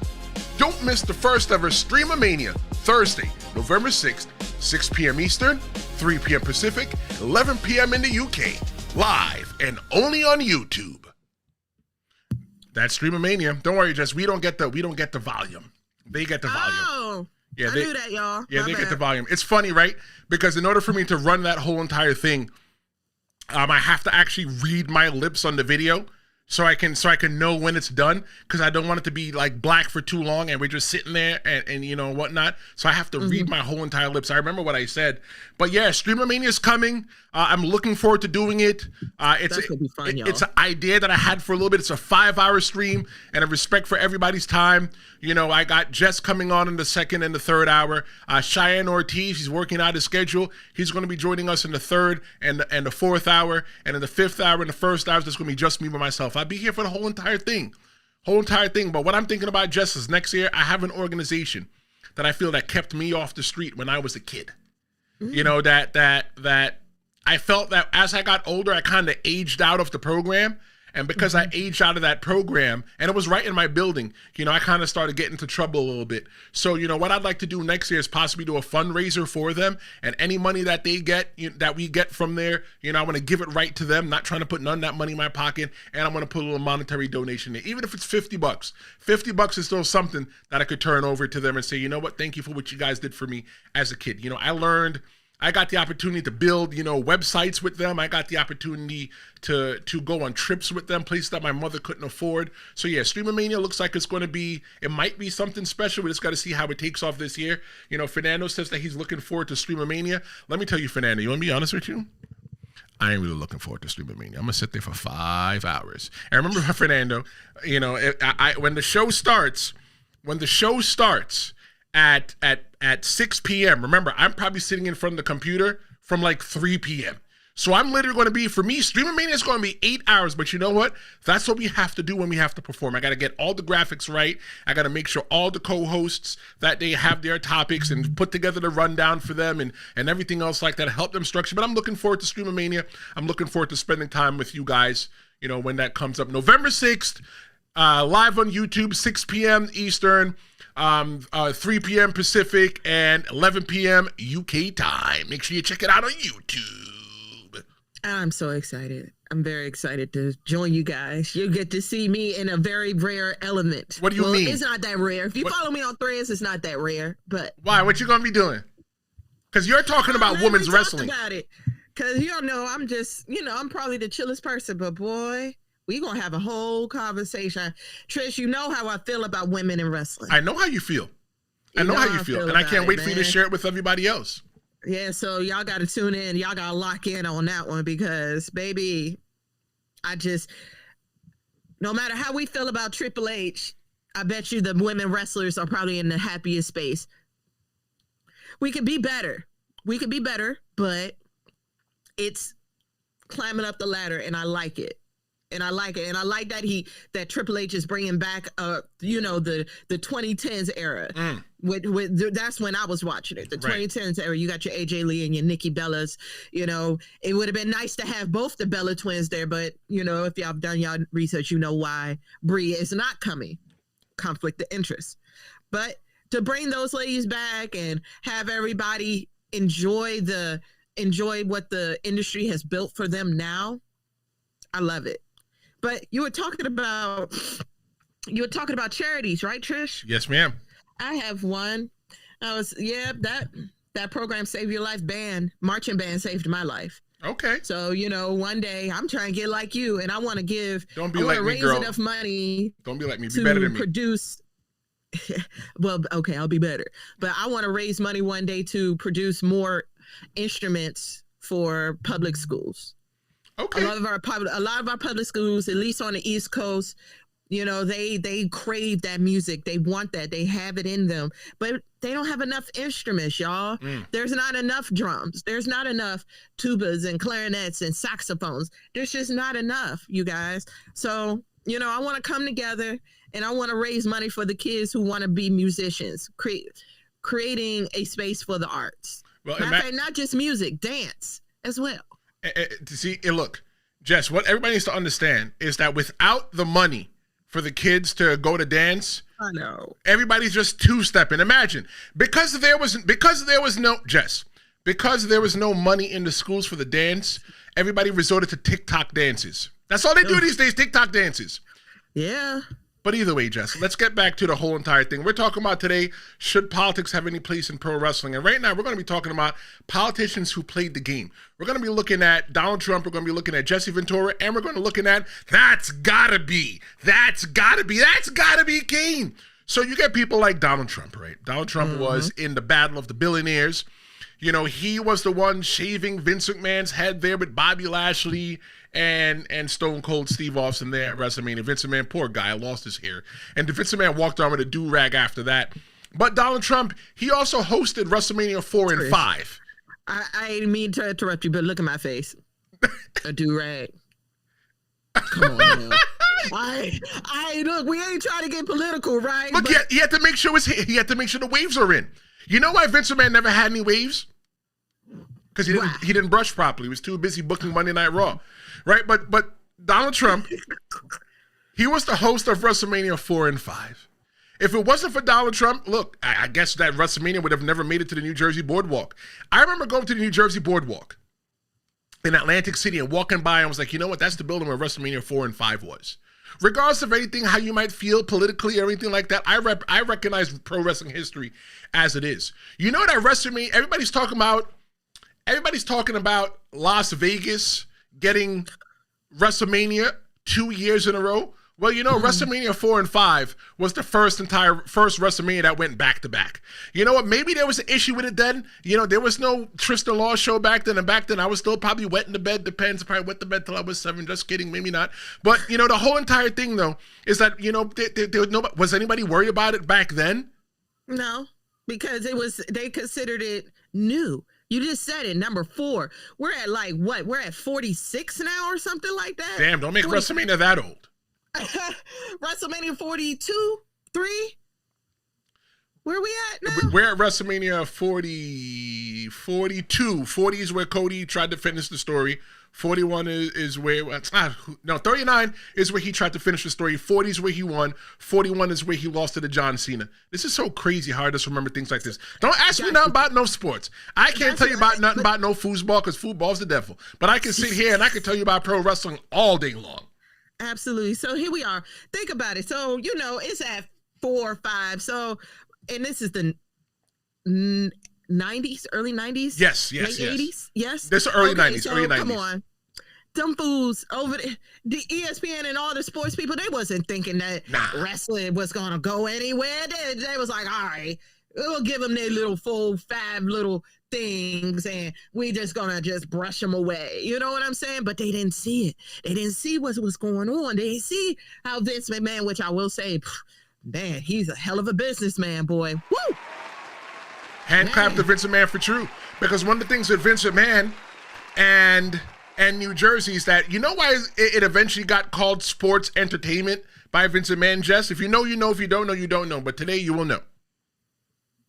Don't miss the first ever Stream-A-Mania, Thursday, November 6th, 6 p.m. Eastern, 3 p.m. Pacific, 11 p.m. in the UK. Live and only on YouTube. That's Stream-A-Mania. Don't worry, Jess. We don't get the volume. They get the volume. Oh, yeah, I knew that, y'all. Yeah, they get the volume. It's funny, right? Because in order for me to run that whole entire thing, I have to actually read my lips on the video. So I can know when it's done, because I don't want it to be like black for too long and we're just sitting there and you know whatnot. So I have to read my whole entire lips. I remember what I said. But yeah, Stream-A-Mania is coming. I'm looking forward to doing it. It's an idea that I had for a little bit. It's a 5-hour stream, and a respect for everybody's time. You know, I got Jess coming on in the 2nd and the 3rd hour. Cheyenne Ortiz, he's working out his schedule. He's going to be joining us in the 3rd and the 4th hour. And in the 5th hour and the 1st hour, it's going to be just me by myself. I'll be here for the whole entire thing. But what I'm thinking about, Jess, is next year I have an organization that I feel that kept me off the street when I was a kid. You know, that I felt that as I got older, I kind of aged out of the program. And because I aged out of that program, and it was right in my building, you know, I kind of started getting into trouble a little bit. So, you know, what I'd like to do next year is possibly do a fundraiser for them. And any money that they get, that we get from there, you know, I want to give it right to them, not trying to put none of that money in my pocket. And I'm going to put a little monetary donation there. Even if it's $50. $50 is still something that I could turn over to them and say, you know what, thank you for what you guys did for me as a kid. You know, I got the opportunity to build, you know, websites with them. I got the opportunity to go on trips with them, places that my mother couldn't afford. So yeah, Stream-A-Mania looks like it might be something special. We just got to see how it takes off this year. You know, Fernando says that he's looking forward to Stream-A-Mania. Let me tell you, Fernando, you want to be honest with you? I ain't really looking forward to Stream-A-Mania. I'm going to sit there for 5 hours. And remember, Fernando, you know, when the show starts, when the show starts at 6 p.m., remember, I'm probably sitting in front of the computer from like 3 p.m. So I'm literally going to be, for me, Stream-A-Mania is going to be 8 hours. But you know what? That's what we have to do when we have to perform. I got to get all the graphics right. I got to make sure all the co-hosts that they have their topics and put together the rundown for them and everything else like that. Help them structure. But I'm looking forward to Stream-A-Mania. I'm looking forward to spending time with you guys, you know, when that comes up. November 6th, live on YouTube, 6 p.m. Eastern, 3 p.m. Pacific, and 11 p.m. UK time. Make sure you check it out on YouTube. I'm so excited. I'm very excited to join you guys. You'll get to see me in a very rare element. What do you mean? It's not that rare. If you follow me on Threads, it's not that rare. But why? What you gonna be doing? Because you're talking about women's wrestling. About it. Because you don't know, I'm just, I'm probably the chillest person. But boy, we gonna have a whole conversation. Trish, you know how I feel about women in wrestling. I know how you feel. I know how you feel, and I can't wait for you to share it with everybody else. Yeah, so y'all got to tune in. Y'all got to lock in on that one because, baby, no matter how we feel about Triple H, I bet you the women wrestlers are probably in the happiest space. We could be better. But it's climbing up the ladder, and I like it. And I like it. And I like that Triple H is bringing back, the 2010s era. That's when I was watching it. The 2010s era. You got your AJ Lee and your Nikki Bellas. It would have been nice to have both the Bella twins there. But, if y'all have done y'all research, you know why Brie is not coming. Conflict of interest. But to bring those ladies back and have everybody enjoy what the industry has built for them now, I love it. But you were talking about charities, right, Trish? Yes, ma'am. I have one. That program Save Your Life marching band saved my life. Okay. So, one day I'm trying to get like you, and I want to give. Don't be like me, girl. Enough money. Don't be like me. Be better than me. Produce. Well, okay, I'll be better. But I want to raise money one day to produce more instruments for public schools. Okay. A lot of our public schools, at least on the East Coast, they crave that music. They want that. They have it in them, but they don't have enough instruments, y'all. There's not enough drums. There's not enough tubas and clarinets and saxophones. There's just not enough, you guys. So, I want to come together and I want to raise money for the kids who want to be musicians, creating a space for the arts. Well, not just music, dance as well. See, look, Jess, what everybody needs to understand is that without the money for the kids to go to dance, I know everybody's just two-stepping. Imagine because there was no money in the schools for the dance, everybody resorted to TikTok dances. That's all they do these days, TikTok dances. Yeah. But either way, Jess, let's get back to the whole entire thing. We're talking about today, should politics have any place in pro wrestling? And right now, we're going to be talking about politicians who played the game. We're going to be looking at Donald Trump. We're going to be looking at Jessie Ventura. And we're going to be looking at, that's gotta be Kane. So you get people like Donald Trump, right? Donald Trump was in the battle of the billionaires. He was the one shaving Vince McMahon's head there with Bobby Lashley and Stone Cold Steve Austin there at WrestleMania. Vince McMahon, poor guy, lost his hair. And Vince McMahon walked around with a do-rag after that. But Donald Trump, he also hosted WrestleMania 4 and 5. I didn't mean to interrupt you, but look at my face. A do-rag. Come on now. Look, we ain't trying to get political, right? Look, he had to make sure the waves are in. You know why Vince McMahon never had any waves? Because he didn't brush properly. He was too busy booking Monday Night Raw, right? But Donald Trump, he was the host of WrestleMania 4 and 5. If it wasn't for Donald Trump, look, I guess that WrestleMania would have never made it to the New Jersey Boardwalk. I remember going to the New Jersey Boardwalk in Atlantic City and walking by and was like, you know what? That's the building where WrestleMania 4 and 5 was. Regardless of anything, how you might feel politically or anything like that, I recognize pro wrestling history as it is. You know that WrestleMania, everybody's talking about Las Vegas getting WrestleMania 2 years in a row. Well, you know, WrestleMania 4 and 5 was the first WrestleMania that went back to back. You know what? Maybe there was an issue with it then. You know, there was no Tristen Law Show back then, and back then I was still probably wet in the bed. Depends. I probably wet the bed till I was 7. Just kidding. Maybe not. But, you know, the whole entire thing, though, is that, you know, was anybody worried about it back then? No, because they considered it new. You just said it, number 4. We're at like what? We're at 46 now or something like that? Damn, don't make WrestleMania that old. WrestleMania 42, 3. Where are we at now? We're at WrestleMania 40, 42. 40 is where Cody tried to finish the story. 41 is where, 39 is where he tried to finish the story. 40 is where he won. 41 is where he lost to John Cena. This is so crazy how I just remember things like this. Don't ask me nothing about no sports. I can't tell you about nothing about no foosball because football's the devil. But I can sit here and I can tell you about pro wrestling all day long. Absolutely. So here we are. Think about it. So, you know, it's at 4 or 5. So, and this is the 90s, early 90s? Yes. Late 80s? Yes. This is early 90s, so early 90s. Come on. Them fools over the ESPN and all the sports people, they wasn't thinking that wrestling was going to go anywhere. They was like, all right, we'll give them their little 4, 5 little things and we just gonna just brush them away. You know what I'm saying? But they didn't see it. They didn't see what was going on. They didn't see how Vince McMahon, which I will say, man, he's a hell of a businessman, boy. Woo! Hand clap to Vince McMahon for true. Because one of the things with Vince McMahon and New Jersey is that, you know why it eventually got called sports entertainment by Vince McMahon, Jess? If you know, you know. If you don't know, you don't know. But today you will know.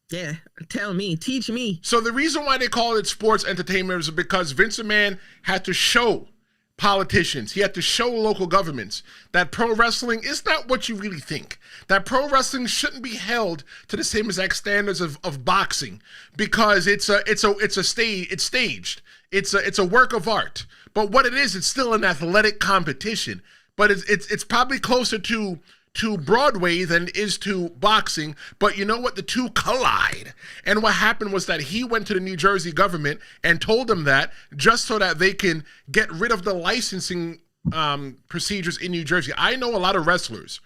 Yeah, tell me, teach me. So the reason why they call it sports entertainment is because Vince McMahon had to show politicians, he had to show local governments that pro wrestling is not what you really think. That pro wrestling shouldn't be held to the same exact standards of boxing because it's staged. It's a work of art. But what it is, it's still an athletic competition. But it's probably closer to Broadway than it is to boxing, but you know what? The two collide. And what happened was that he went to the New Jersey government and told them that just so that they can get rid of the licensing procedures in New Jersey. I know a lot of wrestlers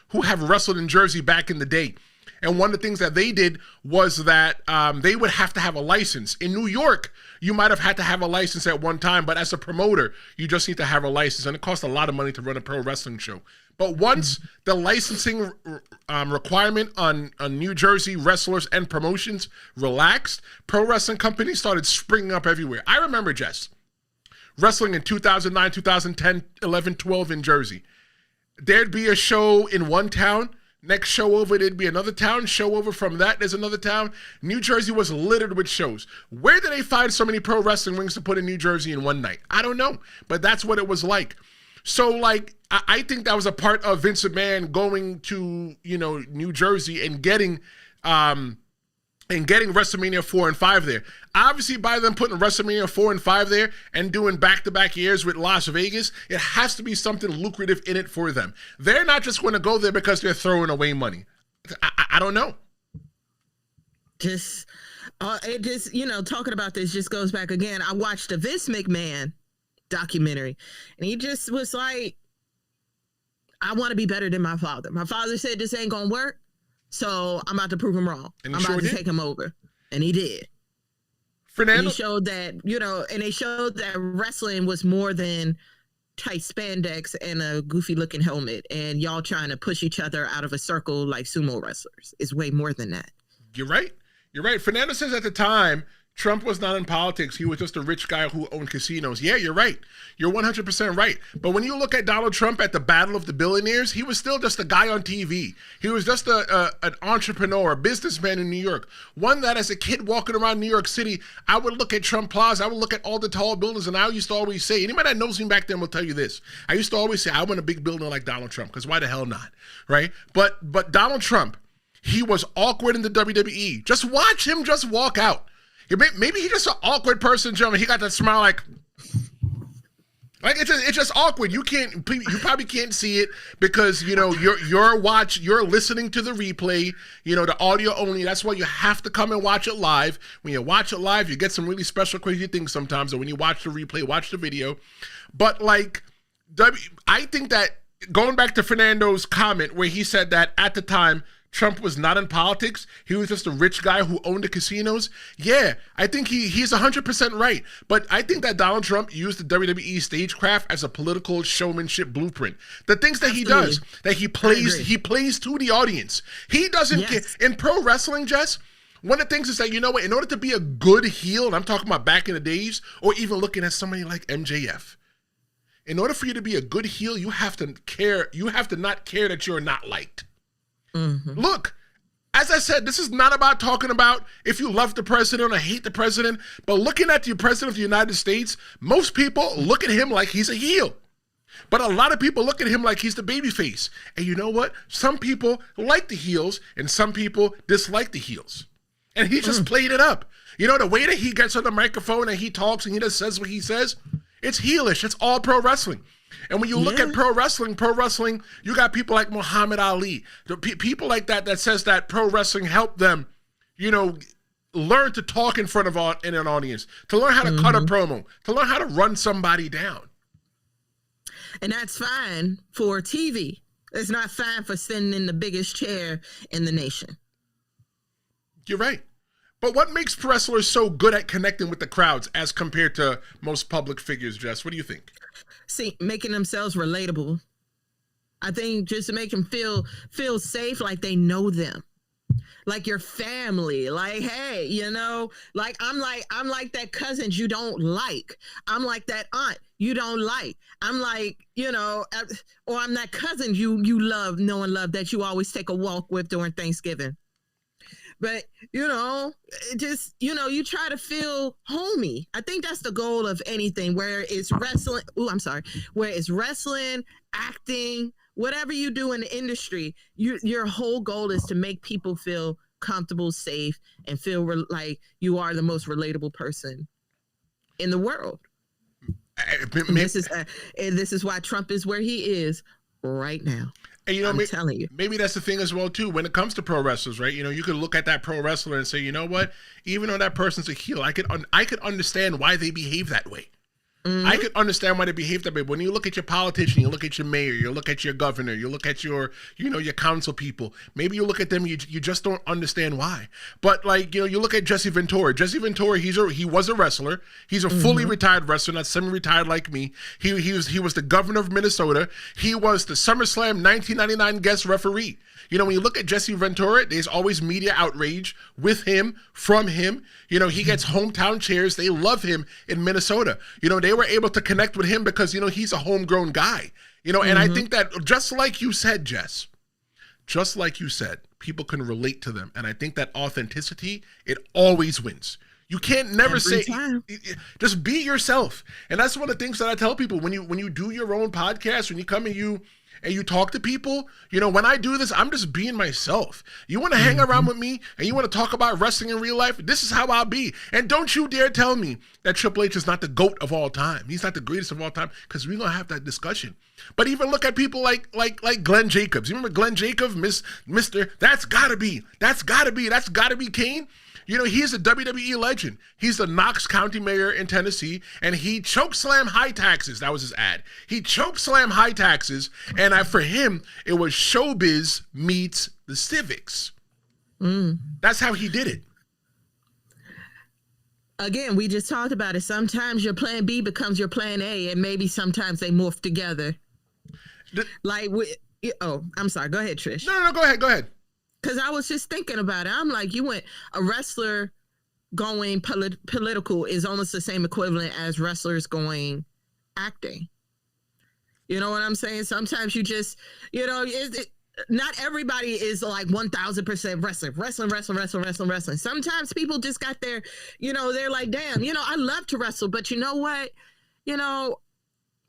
who have wrestled in Jersey back in the day. And one of the things that they did was that they would have to have a license. In New York, you might have had to have a license at one time, but as a promoter, you just need to have a license. And it costs a lot of money to run a pro wrestling show. But once the licensing requirement on New Jersey wrestlers and promotions relaxed, pro wrestling companies started springing up everywhere. I remember, Jess, wrestling in 2009, 2010, 11, 12 in Jersey. There'd be a show in one town. Next show over, there'd be another town. Show over from that, there's another town. New Jersey was littered with shows. Where did they find so many pro wrestling rings to put in New Jersey in one night? I don't know, but that's what it was like. So, like, I think that was a part of Vince McMahon going to, you know, New Jersey and getting WrestleMania 4 and 5 there. Obviously, by them putting WrestleMania 4 and 5 there and doing back-to-back years with Las Vegas, it has to be something lucrative in it for them. They're not just going to go there because they're throwing away money. I don't know. It just, you know, talking about this just goes back again. I watched the Vince McMahon documentary and he just was like, I want to be better than my father. My father said this ain't gonna work, so I'm about to prove him wrong. I'm about to take him over. And he did. Fernando. And he showed that, you know, and they showed that wrestling was more than tight spandex and a goofy looking helmet and y'all trying to push each other out of a circle like sumo wrestlers. It's way more than that. You're right. Fernando says at the time, Trump was not in politics. He was just a rich guy who owned casinos. Yeah, you're right. You're 100% right. But when you look at Donald Trump at the Battle of the Billionaires, he was still just a guy on TV. He was just an entrepreneur, a businessman in New York. One that as a kid walking around New York City, I would look at Trump Plaza, I would look at all the tall buildings, and I used to always say, anybody that knows me back then will tell you this. I used to always say, I want a big building like Donald Trump, because why the hell not, right? But Donald Trump, he was awkward in the WWE. Just watch him just walk out. Maybe he's just an awkward person, gentlemen. He got that smile like it's just awkward. You probably can't see it because, you know, you're listening to the replay, you know, the audio only. That's why you have to come and watch it live. When you watch it live, you get some really special, crazy things sometimes. And when you watch the replay, watch the video. But like, I think that going back to Fernando's comment where he said that at the time Trump was not in politics, he was just a rich guy who owned the casinos. Yeah, I think he's 100% right. But I think that Donald Trump used the WWE stagecraft as a political showmanship blueprint. The things that he does, that he plays to the audience. He doesn't get in pro wrestling, Jess. One of the things is that, you know what, in order to be a good heel, and I'm talking about back in the days, or even looking at somebody like MJF, in order for you to be a good heel, you have to care. You have to not care that you're not liked. Mm-hmm. Look, as I said, this is not about talking about if you love the president or hate the president, but looking at the president of the United States, most people look at him like he's a heel. But a lot of people look at him like he's the babyface. And you know what? Some people like the heels and some people dislike the heels. And he just played it up. You know, the way that he gets on the microphone and he talks and he just says what he says, it's heelish. It's all pro wrestling. And when you look at pro wrestling, you got people like Muhammad Ali, people like that says that pro wrestling helped them, you know, learn to talk in front of in an audience, to learn how to cut a promo, to learn how to run somebody down. And that's fine for TV. It's not fine for sitting in the biggest chair in the nation. You're right. But what makes pro wrestlers so good at connecting with the crowds as compared to most public figures, Jess? What do you think? See, making themselves relatable. I think just to make them feel safe, like they know them, like your family. Like, hey, you know, like I'm like that cousin you don't like. I'm like that aunt you don't like. I'm like, you know, or I'm that cousin you love, know and love that you always take a walk with during Thanksgiving. But, you know, just, you know, you try to feel homey. I think that's the goal of anything, where it's wrestling. Where it's wrestling, acting, whatever you do in the industry, your whole goal is to make people feel comfortable, safe, and feel like you are the most relatable person in the world. This is why Trump is where he is right now. And, you know, I'm telling you, maybe that's the thing as well, too, when it comes to pro wrestlers, right? You know, you could look at that pro wrestler and say, you know what, even though that person's a heel, I could understand why they behave that way. I could understand why they behave that way. When you look at your politician, you look at your mayor, you look at your governor, you look at your, you know, your council people. Maybe you look at them, you just don't understand why. But, like, you know, you look at Jessie Ventura. Jessie Ventura, he was a wrestler. He's a fully retired wrestler, not semi-retired like me. He was the governor of Minnesota. He was the SummerSlam 1999 guest referee. You know, when you look at Jessie Ventura, there's always media outrage with him, from him. You know, he gets hometown cheers. They love him in Minnesota. You know, they were able to connect with him because, you know, he's a homegrown guy. You know, and I think that just like you said, Jess, just like you said, people can relate to them. And I think that authenticity, it always wins. You can't never say, just be yourself. And that's one of the things that I tell people when you do your own podcast, when you come and you talk to people, you know, when I do this, I'm just being myself. You want to hang around with me and you want to talk about wrestling in real life, this is how I'll be. And don't you dare tell me that Triple H is not the GOAT of all time. He's not the greatest of all time, because we're going to have that discussion. But even look at people like Glenn Jacobs. You remember Glenn Jacobs, Mr. That's gotta be Kane. You know, he's a WWE legend. He's the Knox County mayor in Tennessee, and he chokeslammed high taxes. That was his ad. He chokeslammed high taxes, and for him, it was showbiz meets the civics. That's how he did it. Again, we just talked about it. Sometimes your plan B becomes your plan A, and maybe sometimes they morph together. I'm sorry. Go ahead, Trish. No, go ahead. Because I was just thinking about it. I'm like, a wrestler going political is almost the same equivalent as wrestlers going acting. You know what I'm saying? Sometimes you just, you know, not everybody is like 1000% wrestling. Sometimes people just got their, you know, they're like, damn, you know, I love to wrestle, but you know what? You know,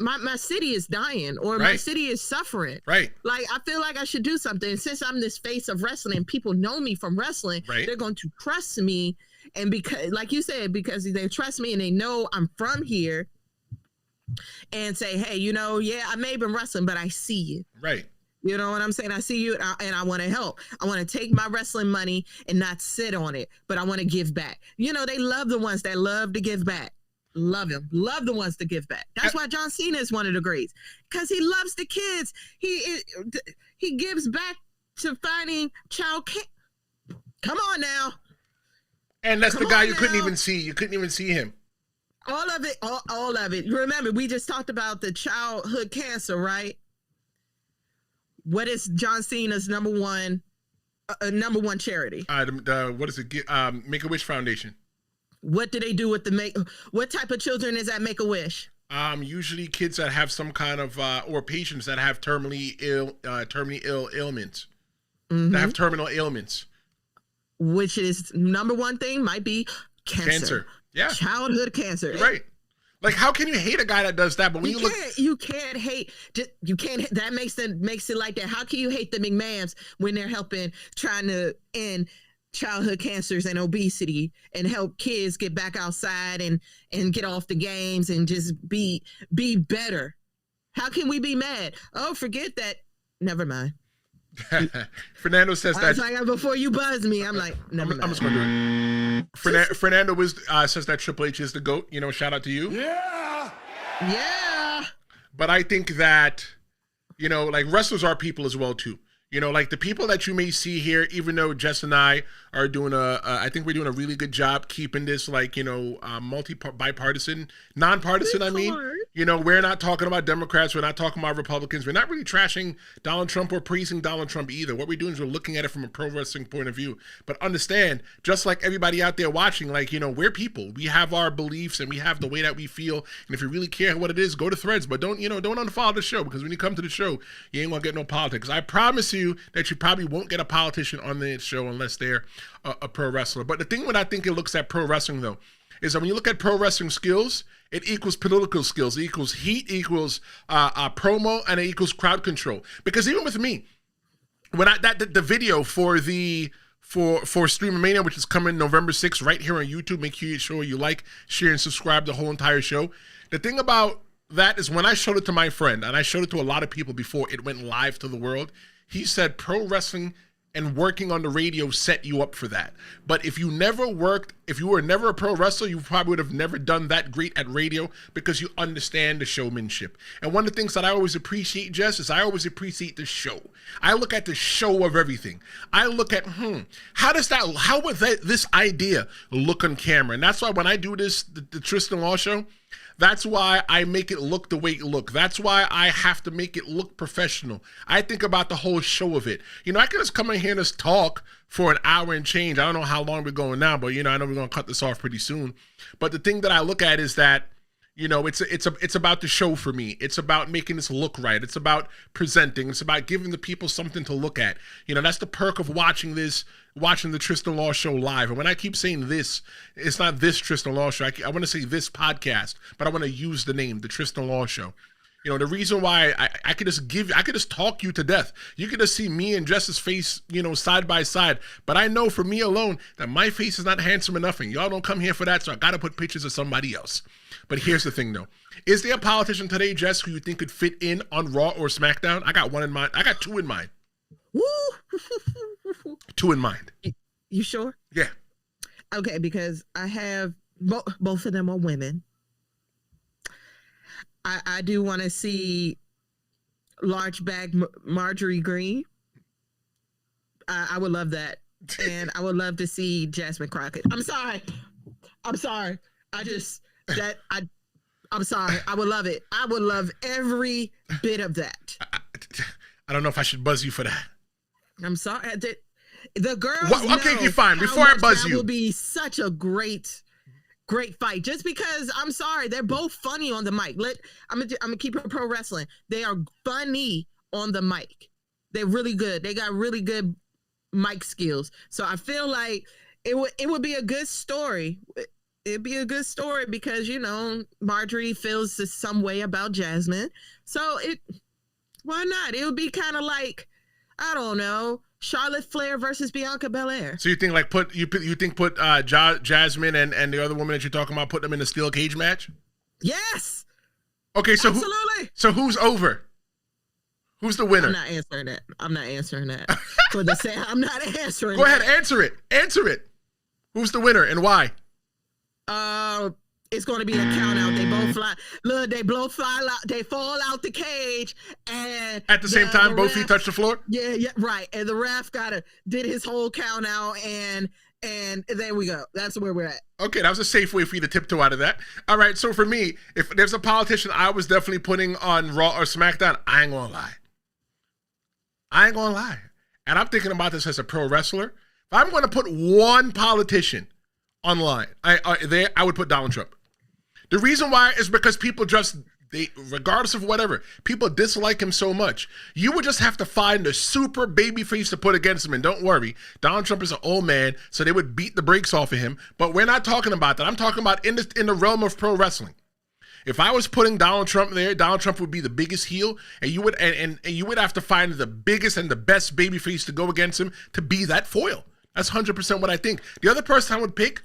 my city is dying, or my city is suffering. Right. Like, I feel like I should do something. And since I'm this face of wrestling and people know me from wrestling, they're going to trust me. And because, like you said, because they trust me and they know I'm from here, and say, hey, you know, yeah, I may have been wrestling, but I see you. Right. You know what I'm saying? I see you and I want to help. I want to take my wrestling money and not sit on it, but I want to give back. You know, they love the ones that love to give back. Love him. Love the ones that give back. That's why John Cena is one of the greats, because he loves the kids. He gives back to finding child care. Come on now. And that's the guy you couldn't even see. You couldn't even see him. All of it. All of it. Remember, we just talked about the childhood cancer, right? What is John Cena's number one charity? What is it? Make-A-Wish Foundation. What do they do with what type of children is at Make-A-Wish? Usually kids that have some kind of or patients that have terminally ill ailments. Mm-hmm. That have terminal ailments. Which is number one thing might be cancer. Yeah. Childhood cancer. Right. Like, how can you hate a guy that does that? But when you can't hate. You can't. That makes it like that. How can you hate the McMahons when they're trying to end childhood cancers and obesity and help kids get back outside and get off the games and just be better? How can we be mad? Oh, forget that. Never mind. Fernando says that. Like, before you buzz me, I'm like, never mind. I'm just gonna do it. Fernando says that Triple H is the GOAT. You know, shout out to you. Yeah. But I think that, you know, like, wrestlers are people as well too. You know, like the people that you may see here, even though Jess and I are doing I think we're doing a really good job keeping this, like, you know, bipartisan, nonpartisan. I mean, you know, we're not talking about Democrats. We're not talking about Republicans. We're not really trashing Donald Trump or praising Donald Trump either. What we're doing is we're looking at it from a pro wrestling point of view. But understand, just like everybody out there watching, like, you know, we're people. We have our beliefs and we have the way that we feel. And if you really care what it is, go to Threads. But don't unfollow the show, because when you come to the show, you ain't gonna get no politics. I promise you that you probably won't get a politician on the show unless they're a pro wrestler. But the thing when I think it looks at pro wrestling, though, is that when you look at pro wrestling skills, it equals political skills, it equals heat, equals promo, and it equals crowd control. Because even with me, when the video for Stream-A-Mania, which is coming November 6th right here on YouTube, make sure you like, share, and subscribe the whole entire show. The thing about that is, when I showed it to my friend, and I showed it to a lot of people before it went live to the world, he said pro wrestling and working on the radio set you up for that. But if you were never a pro wrestler, you probably would have never done that great at radio, because you understand the showmanship. And one of the things that I always appreciate, Jess, is I always appreciate the show. I look at the show of everything. I look at, how would this idea look on camera? And that's why when I do this, the Tristen Law Show, that's why I make it look the way it look. That's why I have to make it look professional. I think about the whole show of it. You know, I could just come in here and just talk for an hour and change. I don't know how long we're going now, but, you know, I know we're going to cut this off pretty soon. But the thing that I look at is that, you know, it's about the show for me. It's about making this look right. It's about presenting. It's about giving the people something to look at. You know, that's the perk of watching the Tristen Law Show live. And when I keep saying this, it's not this Tristen Law Show. I want to say this podcast, but I want to use the name, the Tristen Law Show. You know, the reason why I could just talk you to death. You could just see me and Jess's face, you know, side by side. But I know for me alone that my face is not handsome enough, and y'all don't come here for that, so I got to put pictures of somebody else. But here's the thing, though. Is there a politician today, Jess, who you think could fit in on Raw or SmackDown? I got one in mind. I got two in mind. Woo! Two in mind. You sure? Yeah. Okay, because I have both of them are women. I do want to see large bag Marjorie Green. I would love that. And I would love to see Jasmine Crockett. I'm sorry. I'm sorry. I would love it. I would love every bit of that. I don't know if I should buzz you for that. I'm sorry. The girls. Okay, fine. Before I buzz you, will be such a great fight. Just because, I'm sorry, they're both funny on the mic. I'm gonna keep it pro wrestling. They are funny on the mic. They're really good. They got really good mic skills. So I feel like it would be a good story. It'd be a good story because, you know, Marjorie feels some way about Jasmine. So why not? It would be kind of like, I don't know, Charlotte Flair versus Bianca Belair. So you think like put Jasmine and the other woman that you're talking about, put them in a steel cage match? Yes. Okay, so absolutely. Who's over? Who's the winner? I'm not answering that. For the sake, I'm not answering. Go ahead, answer it. Who's the winner and why? it's going to be a count out. They both fly. Look, they both fly out. They fall out the cage, and at the same time, both feet touch the floor. Yeah, right. And the ref did his whole count out, and there we go. That's where we're at. Okay, that was a safe way for you to tiptoe out of that. All right, so for me, if there's a politician I was definitely putting on Raw or SmackDown, I ain't gonna lie. And I'm thinking about this as a pro wrestler. If I'm going to put one politician online, I would put Donald Trump. The reason why is because people regardless of whatever, people dislike him so much. You would just have to find a super baby face to put against him. And don't worry, Donald Trump is an old man, so they would beat the brakes off of him. But we're not talking about that. I'm talking about in the realm of pro wrestling. If I was putting Donald Trump there, Donald Trump would be the biggest heel, and you would and you would have to find the biggest and the best baby face to go against him to be that foil. That's 100% what I think. The other person I would pick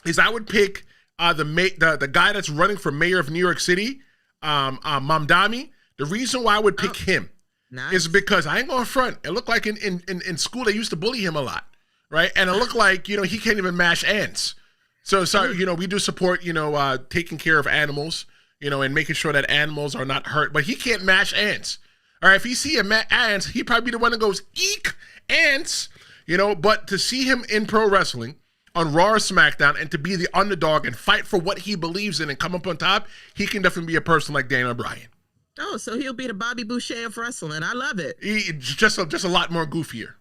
is the guy that's running for mayor of New York City, Mamdani. The reason why I would pick him is because I ain't going front. It looked like in school they used to bully him a lot, right? And it looked like he can't even mash ants. So we do support taking care of animals, and making sure that animals are not hurt. But he can't mash ants. All right, if he see ants, he probably be the one that goes eek ants. But to see him in pro wrestling on Raw or SmackDown and to be the underdog and fight for what he believes in and come up on top, he can definitely be a person like Daniel Bryan. Oh, so he'll be the Bobby Boucher of wrestling. I love it. Just a lot more goofier.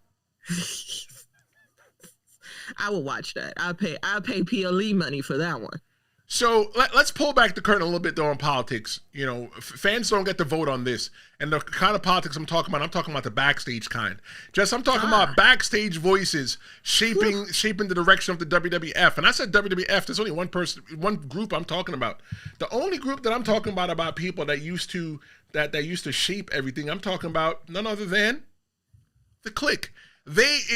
I will watch that. I'll pay PLE money for that one. So let's pull back the curtain a little bit though on politics. Fans don't get to vote on this. And the kind of politics I'm talking about the backstage kind. I'm talking about backstage voices shaping the direction of the WWF. And I said WWF, there's only one group I'm talking about. The only group that I'm talking about people that used to shape everything, I'm talking about none other than the Kliq.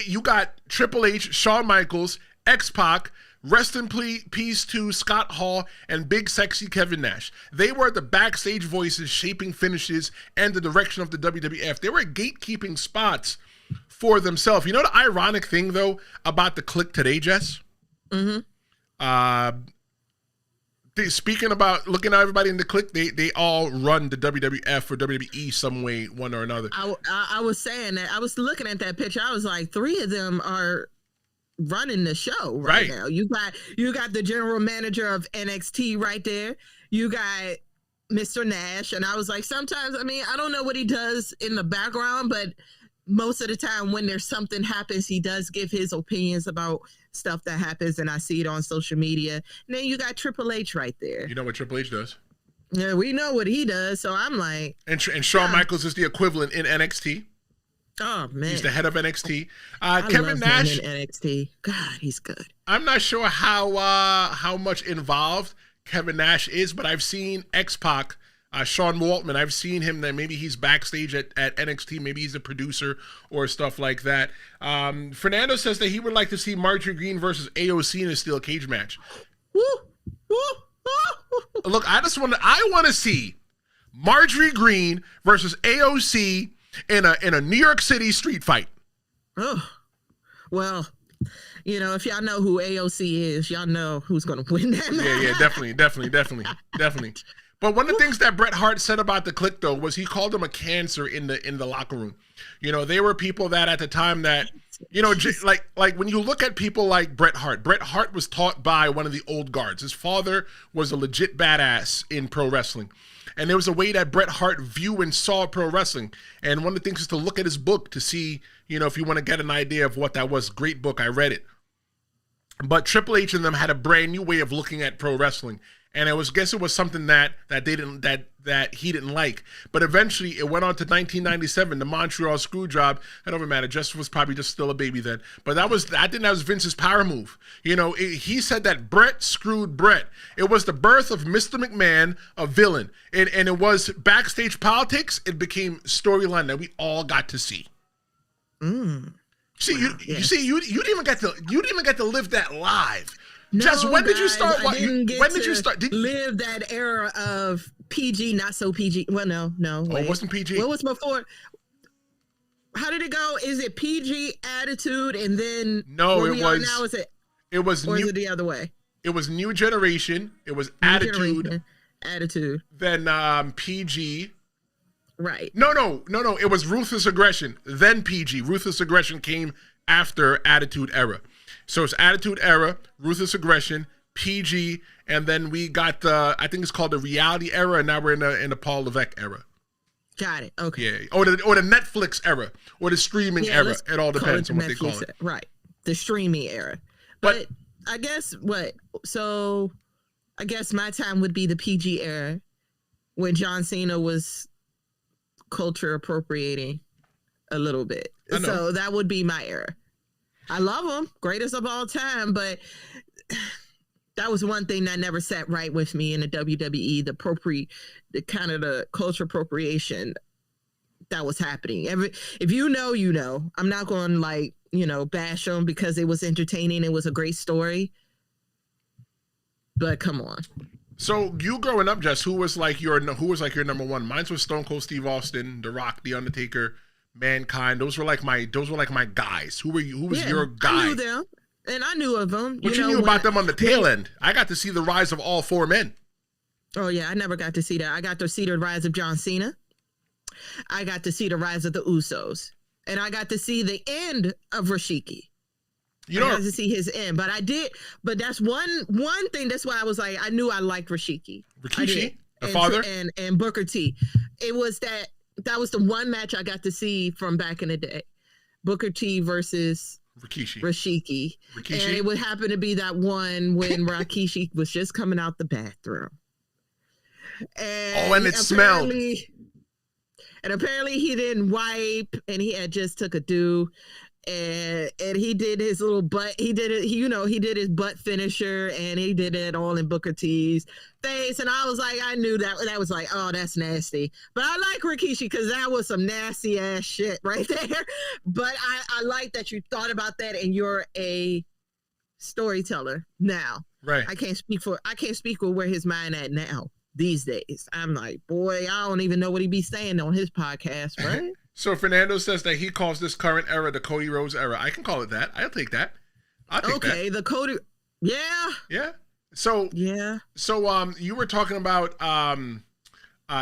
You got Triple H, Shawn Michaels, X-Pac, rest in peace to Scott Hall and Big Sexy Kevin Nash. They were the backstage voices shaping finishes and the direction of the WWF. They were gatekeeping spots for themselves. The ironic thing, though, about the Kliq today, Jess? Mm-hmm. Speaking about looking at everybody in the Kliq, they all run the WWF or WWE some way, one or another. I was saying that. I was looking at that picture. I was like, 3 of them are running the show right now. You got the general manager of NXT right there. You got Mr. Nash, and I was like, sometimes, I don't know what he does in the background, but most of the time when there's something happens, he does give his opinions about stuff that happens, and I see it on social media. And then you got Triple H right there. You know what Triple H does? Yeah, we know what he does. So I'm like, and Shawn Michaels is the equivalent in NXT. Oh man, he's the head of NXT. Kevin Nash in NXT. God, he's good. I'm not sure how much involved Kevin Nash is, but I've seen X-Pac, Sean Waltman. I've seen him that maybe he's backstage at NXT. Maybe he's a producer or stuff like that. Fernando says that he would like to see Marjorie Green versus AOC in a steel cage match. Woo, woo, woo. Look, I want to see Marjorie Green versus AOC in a New York City street fight. Oh, well, if y'all know who AOC is, y'all know who's going to win that match. Yeah, definitely. But one of the things that Bret Hart said about the Kliq, though, was he called them a cancer in the locker room. They were people that at the time that, like when you look at people like Bret Hart was taught by one of the old guards. His father was a legit badass in pro wrestling. And there was a way that Bret Hart viewed and saw pro wrestling. And one of the things is to look at his book to see, if you want to get an idea of what that was. Great book. I read it. But Triple H and them had a brand new way of looking at pro wrestling. And it was something that he didn't like. But eventually it went on to 1997, the Montreal Screwjob. It don't matter. Jess was probably just still a baby then. But I think that was Vince's power move. He said that Bret screwed Bret. It was the birth of Mr. McMahon, a villain. And it was backstage politics. It became storyline that we all got to see. See, wow, you didn't even get to live that live. No, Jess, when did you guys, start? When did you start? Live that era of PG, not so PG. Well, no. Oh, it wasn't PG. What was before? How did it go? Is it PG Attitude and then? No, it was. Now is it? It was. Or is it the other way? It was New Generation. It was Attitude. Then PG. Right. No. It was Ruthless Aggression. Then PG. Ruthless Aggression came after Attitude Era. So it's Attitude Era, Ruthless Aggression, PG, and then we got the, I think it's called the Reality Era, and now we're in the Paul Levesque era. Got it. Okay. Yeah. Or the Netflix era, or the streaming era. It all depends on what they call it. Right. The streaming era. But I guess I guess my time would be the PG era, when John Cena was culture appropriating a little bit. So that would be my era. I love him, greatest of all time, but that was one thing that never sat right with me in the WWE, the kind of the culture appropriation that was happening. If you know, you know. I'm not going to bash them because it was entertaining. It was a great story. But come on. So you growing up, Jess, who was like your number one? Mine was Stone Cold Steve Austin, The Rock, The Undertaker, Mankind. Those were like my guys. Who were you? Who was your guy? I knew them, and I knew of them. But you knew about them on the tail end. I got to see the rise of all four men. Oh yeah, I never got to see that. I got to see the rise of John Cena. I got to see the rise of the Usos, and I got to see the end of Rikishi. I got to see his end, but I did. But that's one thing. That's why I was like, I knew I liked Rikishi. Rikishi, the father, and Booker T. It was that was the one match I got to see from back in the day. Booker T versus Rikishi. And it would happen to be that one when Rikishi was just coming out the bathroom. And it smelled. And apparently he didn't wipe, and he had just took a do. And he did his little butt. He did it. He did his butt finisher, and he did it all in Booker T's face. And I was like, I knew that was like, oh, that's nasty. But I like Rikishi because that was some nasty ass shit right there. But I like that you thought about that, and you're a storyteller now. Right. I can't speak for where his mind at now these days. I'm like, boy, I don't even know what he be saying on his podcast, right? So Fernando says that he calls this current era the Cody Rhodes era. I can call it that. I'll take that. Okay, the Cody. Yeah. Yeah. So you were talking about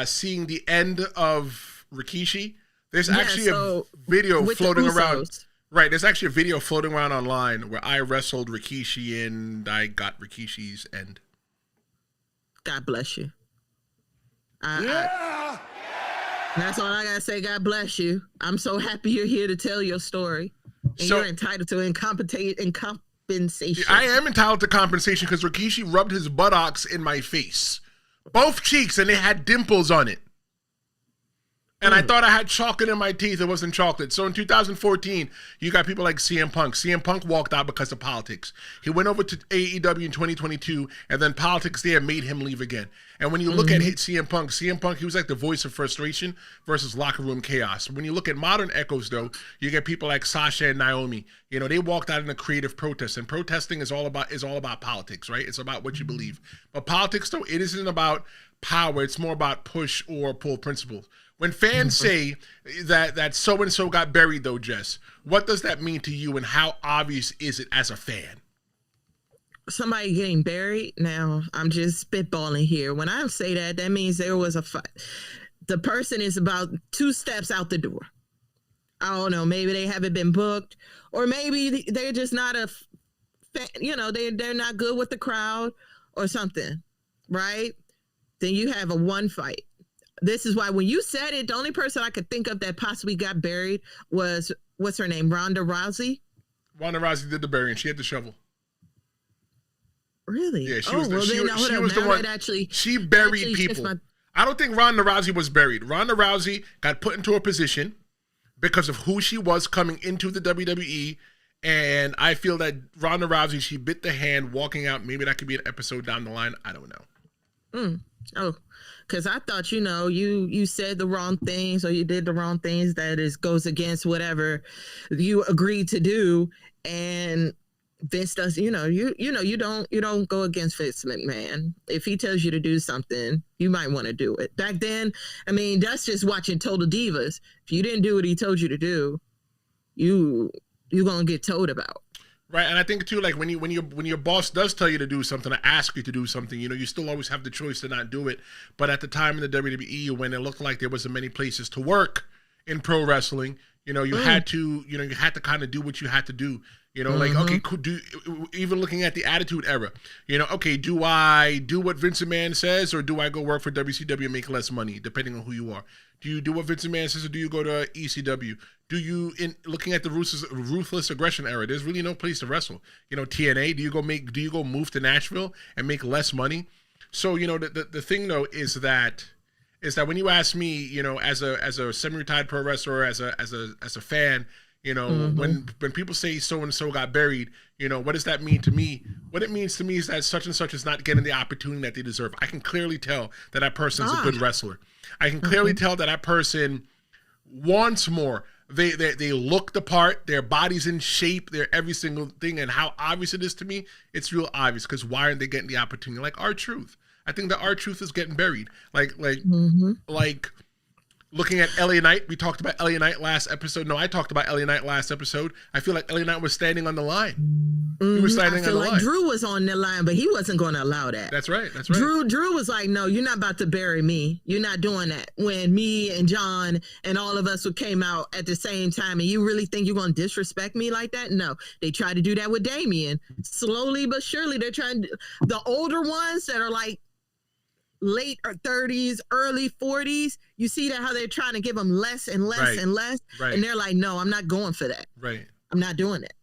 seeing the end of Rikishi. There's actually a video floating around. Right. There's actually a video floating around online where I wrestled Rikishi and I got Rikishi's end. God bless you. Yeah. That's all I gotta say. God bless you. I'm so happy you're here to tell your story, and you're entitled to compensation. I am entitled to compensation because Rikishi rubbed his buttocks in my face, both cheeks, and they had dimples on it. And I thought I had chocolate in my teeth. It wasn't chocolate. So in 2014, you got people like CM Punk. CM Punk walked out because of politics. He went over to AEW in 2022, and then politics there made him leave again. And when you look at CM Punk, he was like the voice of frustration versus locker room chaos. When you look at modern echoes, though, you get people like Sasha and Naomi. They walked out in a creative protest, and protesting is all about politics, right? It's about what you believe. But politics, though, it isn't about power. It's more about push or pull principles. When fans say that so-and-so got buried, though, Jess, what does that mean to you, and how obvious is it as a fan? Somebody getting buried? Now, I'm just spitballing here. When I say that means there was a fight. The person is about 2 steps out the door. I don't know. Maybe they haven't been booked, or maybe they're just not they're not good with the crowd or something, right? Then you have a one fight. This is why when you said it, the only person I could think of that possibly got buried was, what's her name, Ronda Rousey? Ronda Rousey did the burying. She had the shovel. Really? Yeah, she was the one. She buried people. I don't think Ronda Rousey was buried. Ronda Rousey got put into a position because of who she was coming into the WWE, and I feel that Ronda Rousey, she bit the hand walking out. Maybe that could be an episode down the line. I don't know. Oh, because I thought, you said the wrong things, or you did the wrong things that goes against whatever you agreed to do, and Vince does. You don't go against Vince McMahon. If he tells you to do something, you might want to do it. Back then, I mean, that's just watching Total Divas. If you didn't do what he told you to do, you're gonna get told about. Right, and I think too, like when your boss does tell you to do something, or ask you to do something, you still always have the choice to not do it. But at the time in the WWE, when it looked like there wasn't many places to work in pro wrestling, you had to, you had to kind of do what you had to do. Like, okay, even looking at the Attitude Era, okay, do I do what Vince McMahon says, or do I go work for WCW and make less money, depending on who you are? Do you do what Vince McMahon says, or do you go to ECW? Do you, in looking at the ruthless aggression era, there's really no place to wrestle. TNA, do you go move to Nashville and make less money? So, the thing though is that when you ask me, as a semi-retired pro wrestler, as a fan, when people say so and so got buried, what does that mean to me? What it means to me is that such and such is not getting the opportunity that they deserve. I can clearly tell that person's a good wrestler. I can clearly tell that person wants more. They look the part, their body's in shape, they're every single thing, and how obvious it is to me, it's real obvious, because why aren't they getting the opportunity? Like R-Truth. I think that R-Truth is getting buried. Like looking at LA Knight, we talked about LA Knight last episode. No, I talked about LA Knight last episode. I feel like LA Knight was standing on the line. He was standing on the line. Drew was on the line, but he wasn't going to allow that. That's right. Drew was like, no, you're not about to bury me. You're not doing that. When me and John and all of us came out at the same time, and you really think you're going to disrespect me like that? No. They tried to do that with Damien. Slowly but surely, they're trying to, the older ones that are like late 30s, early 40s, you see that how they're trying to give them less and less and less. Right. And they're like, no, I'm not going for that. Right. I'm not doing it.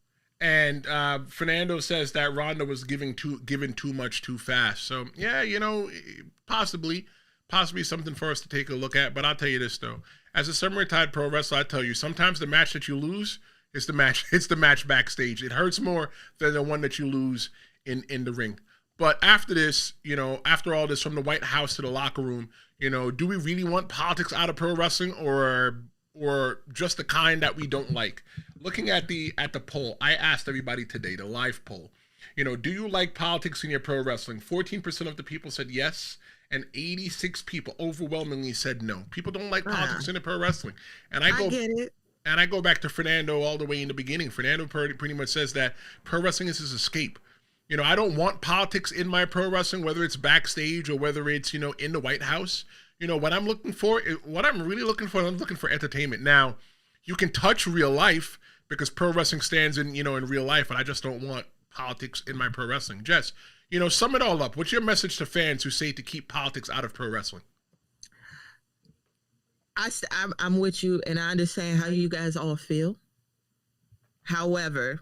And Fernando says that Ronda was given too much too fast. So yeah, possibly something for us to take a look at. But I'll tell you this though, as a semi-retired pro wrestler, I tell you, sometimes the match that you lose is the match. It's the match backstage. It hurts more than the one that you lose in the ring. But after this, after all this, from the White House to the locker room, do we really want politics out of pro wrestling, or just the kind that we don't like? Looking at the poll, I asked everybody today, the live poll, do you like politics in your pro wrestling? 14% of the people said yes, and 86 people overwhelmingly said no. People don't like politics in the pro wrestling. And I get it. And I go back to Fernando all the way in the beginning. Fernando pretty much says that pro wrestling is his escape. I don't want politics in my pro wrestling, whether it's backstage or whether it's, in the White House. What I'm looking for, I'm looking for entertainment. Now, you can touch real life because pro wrestling stands in real life, and I just don't want politics in my pro wrestling. Jess, sum it all up. What's your message to fans who say to keep politics out of pro wrestling? I'm with you, and I understand how you guys all feel. However,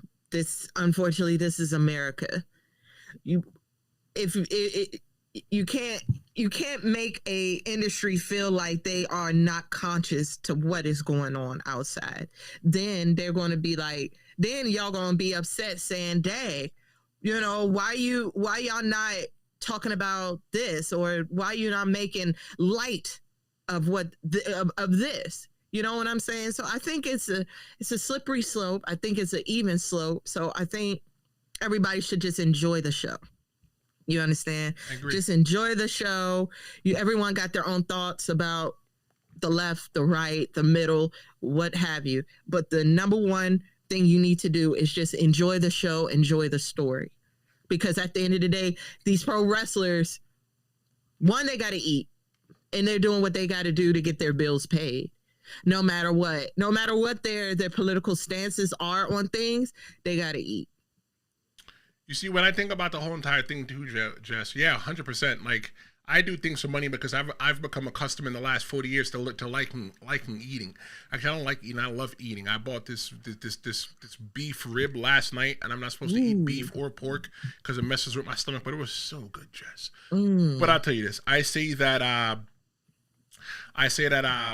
unfortunately, this is America. You can't make a industry feel like they are not conscious to what is going on outside. Then they're going to be like, then y'all going to be upset saying, dang, why y'all not talking about this, or why you not making light of of this? You know what I'm saying? So I think it's a slippery slope. I think it's an even slope. So I think everybody should just enjoy the show. You understand? I agree. Just enjoy the show. Everyone got their own thoughts about the left, the right, the middle, what have you. But the number one thing you need to do is just enjoy the show, enjoy the story. Because at the end of the day, these pro wrestlers, one, they got to eat. And they're doing what they got to do to get their bills paid. No matter what their political stances are on things, they got to eat. You see, when I think about the whole entire thing too, Jess, yeah, 100%. Like, I do things for money because I've become accustomed in the last 40 years to liking eating. Actually, I don't like eating. I love eating. I bought this beef rib last night, and I'm not supposed to eat beef or pork because it messes with my stomach. But it was so good, Jess. But I'll tell you this: I say that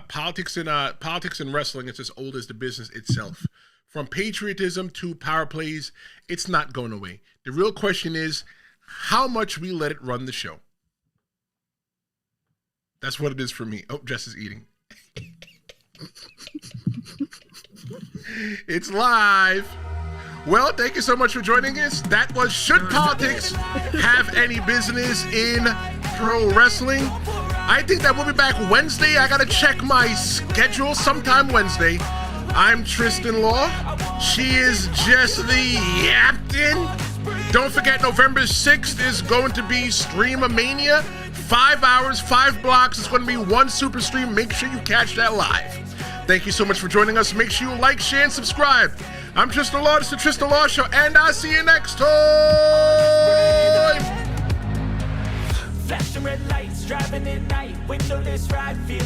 politics in wrestling is as old as the business itself. From patriotism to power plays, it's not going away. The real question is how much we let it run the show. That's what it is for me. Oh, Jess is eating. It's live. Well, thank you so much for joining us. That was Should Politics Have Any Business in Pro Wrestling? I think that we'll be back Wednesday. I got to check my schedule sometime Wednesday. I'm Tristen Law. She is Jess Thee Yaptain. Don't forget, November 6th is going to be Stream-A-Mania. 5 hours, 5 blocks. It's going to be one super stream. Make sure you catch that live. Thank you so much for joining us. Make sure you like, share, and subscribe. I'm Tristen Law. This is the Tristen Law Show, and I'll see you next time. Flashing red lights, driving at night, windowless ride, feel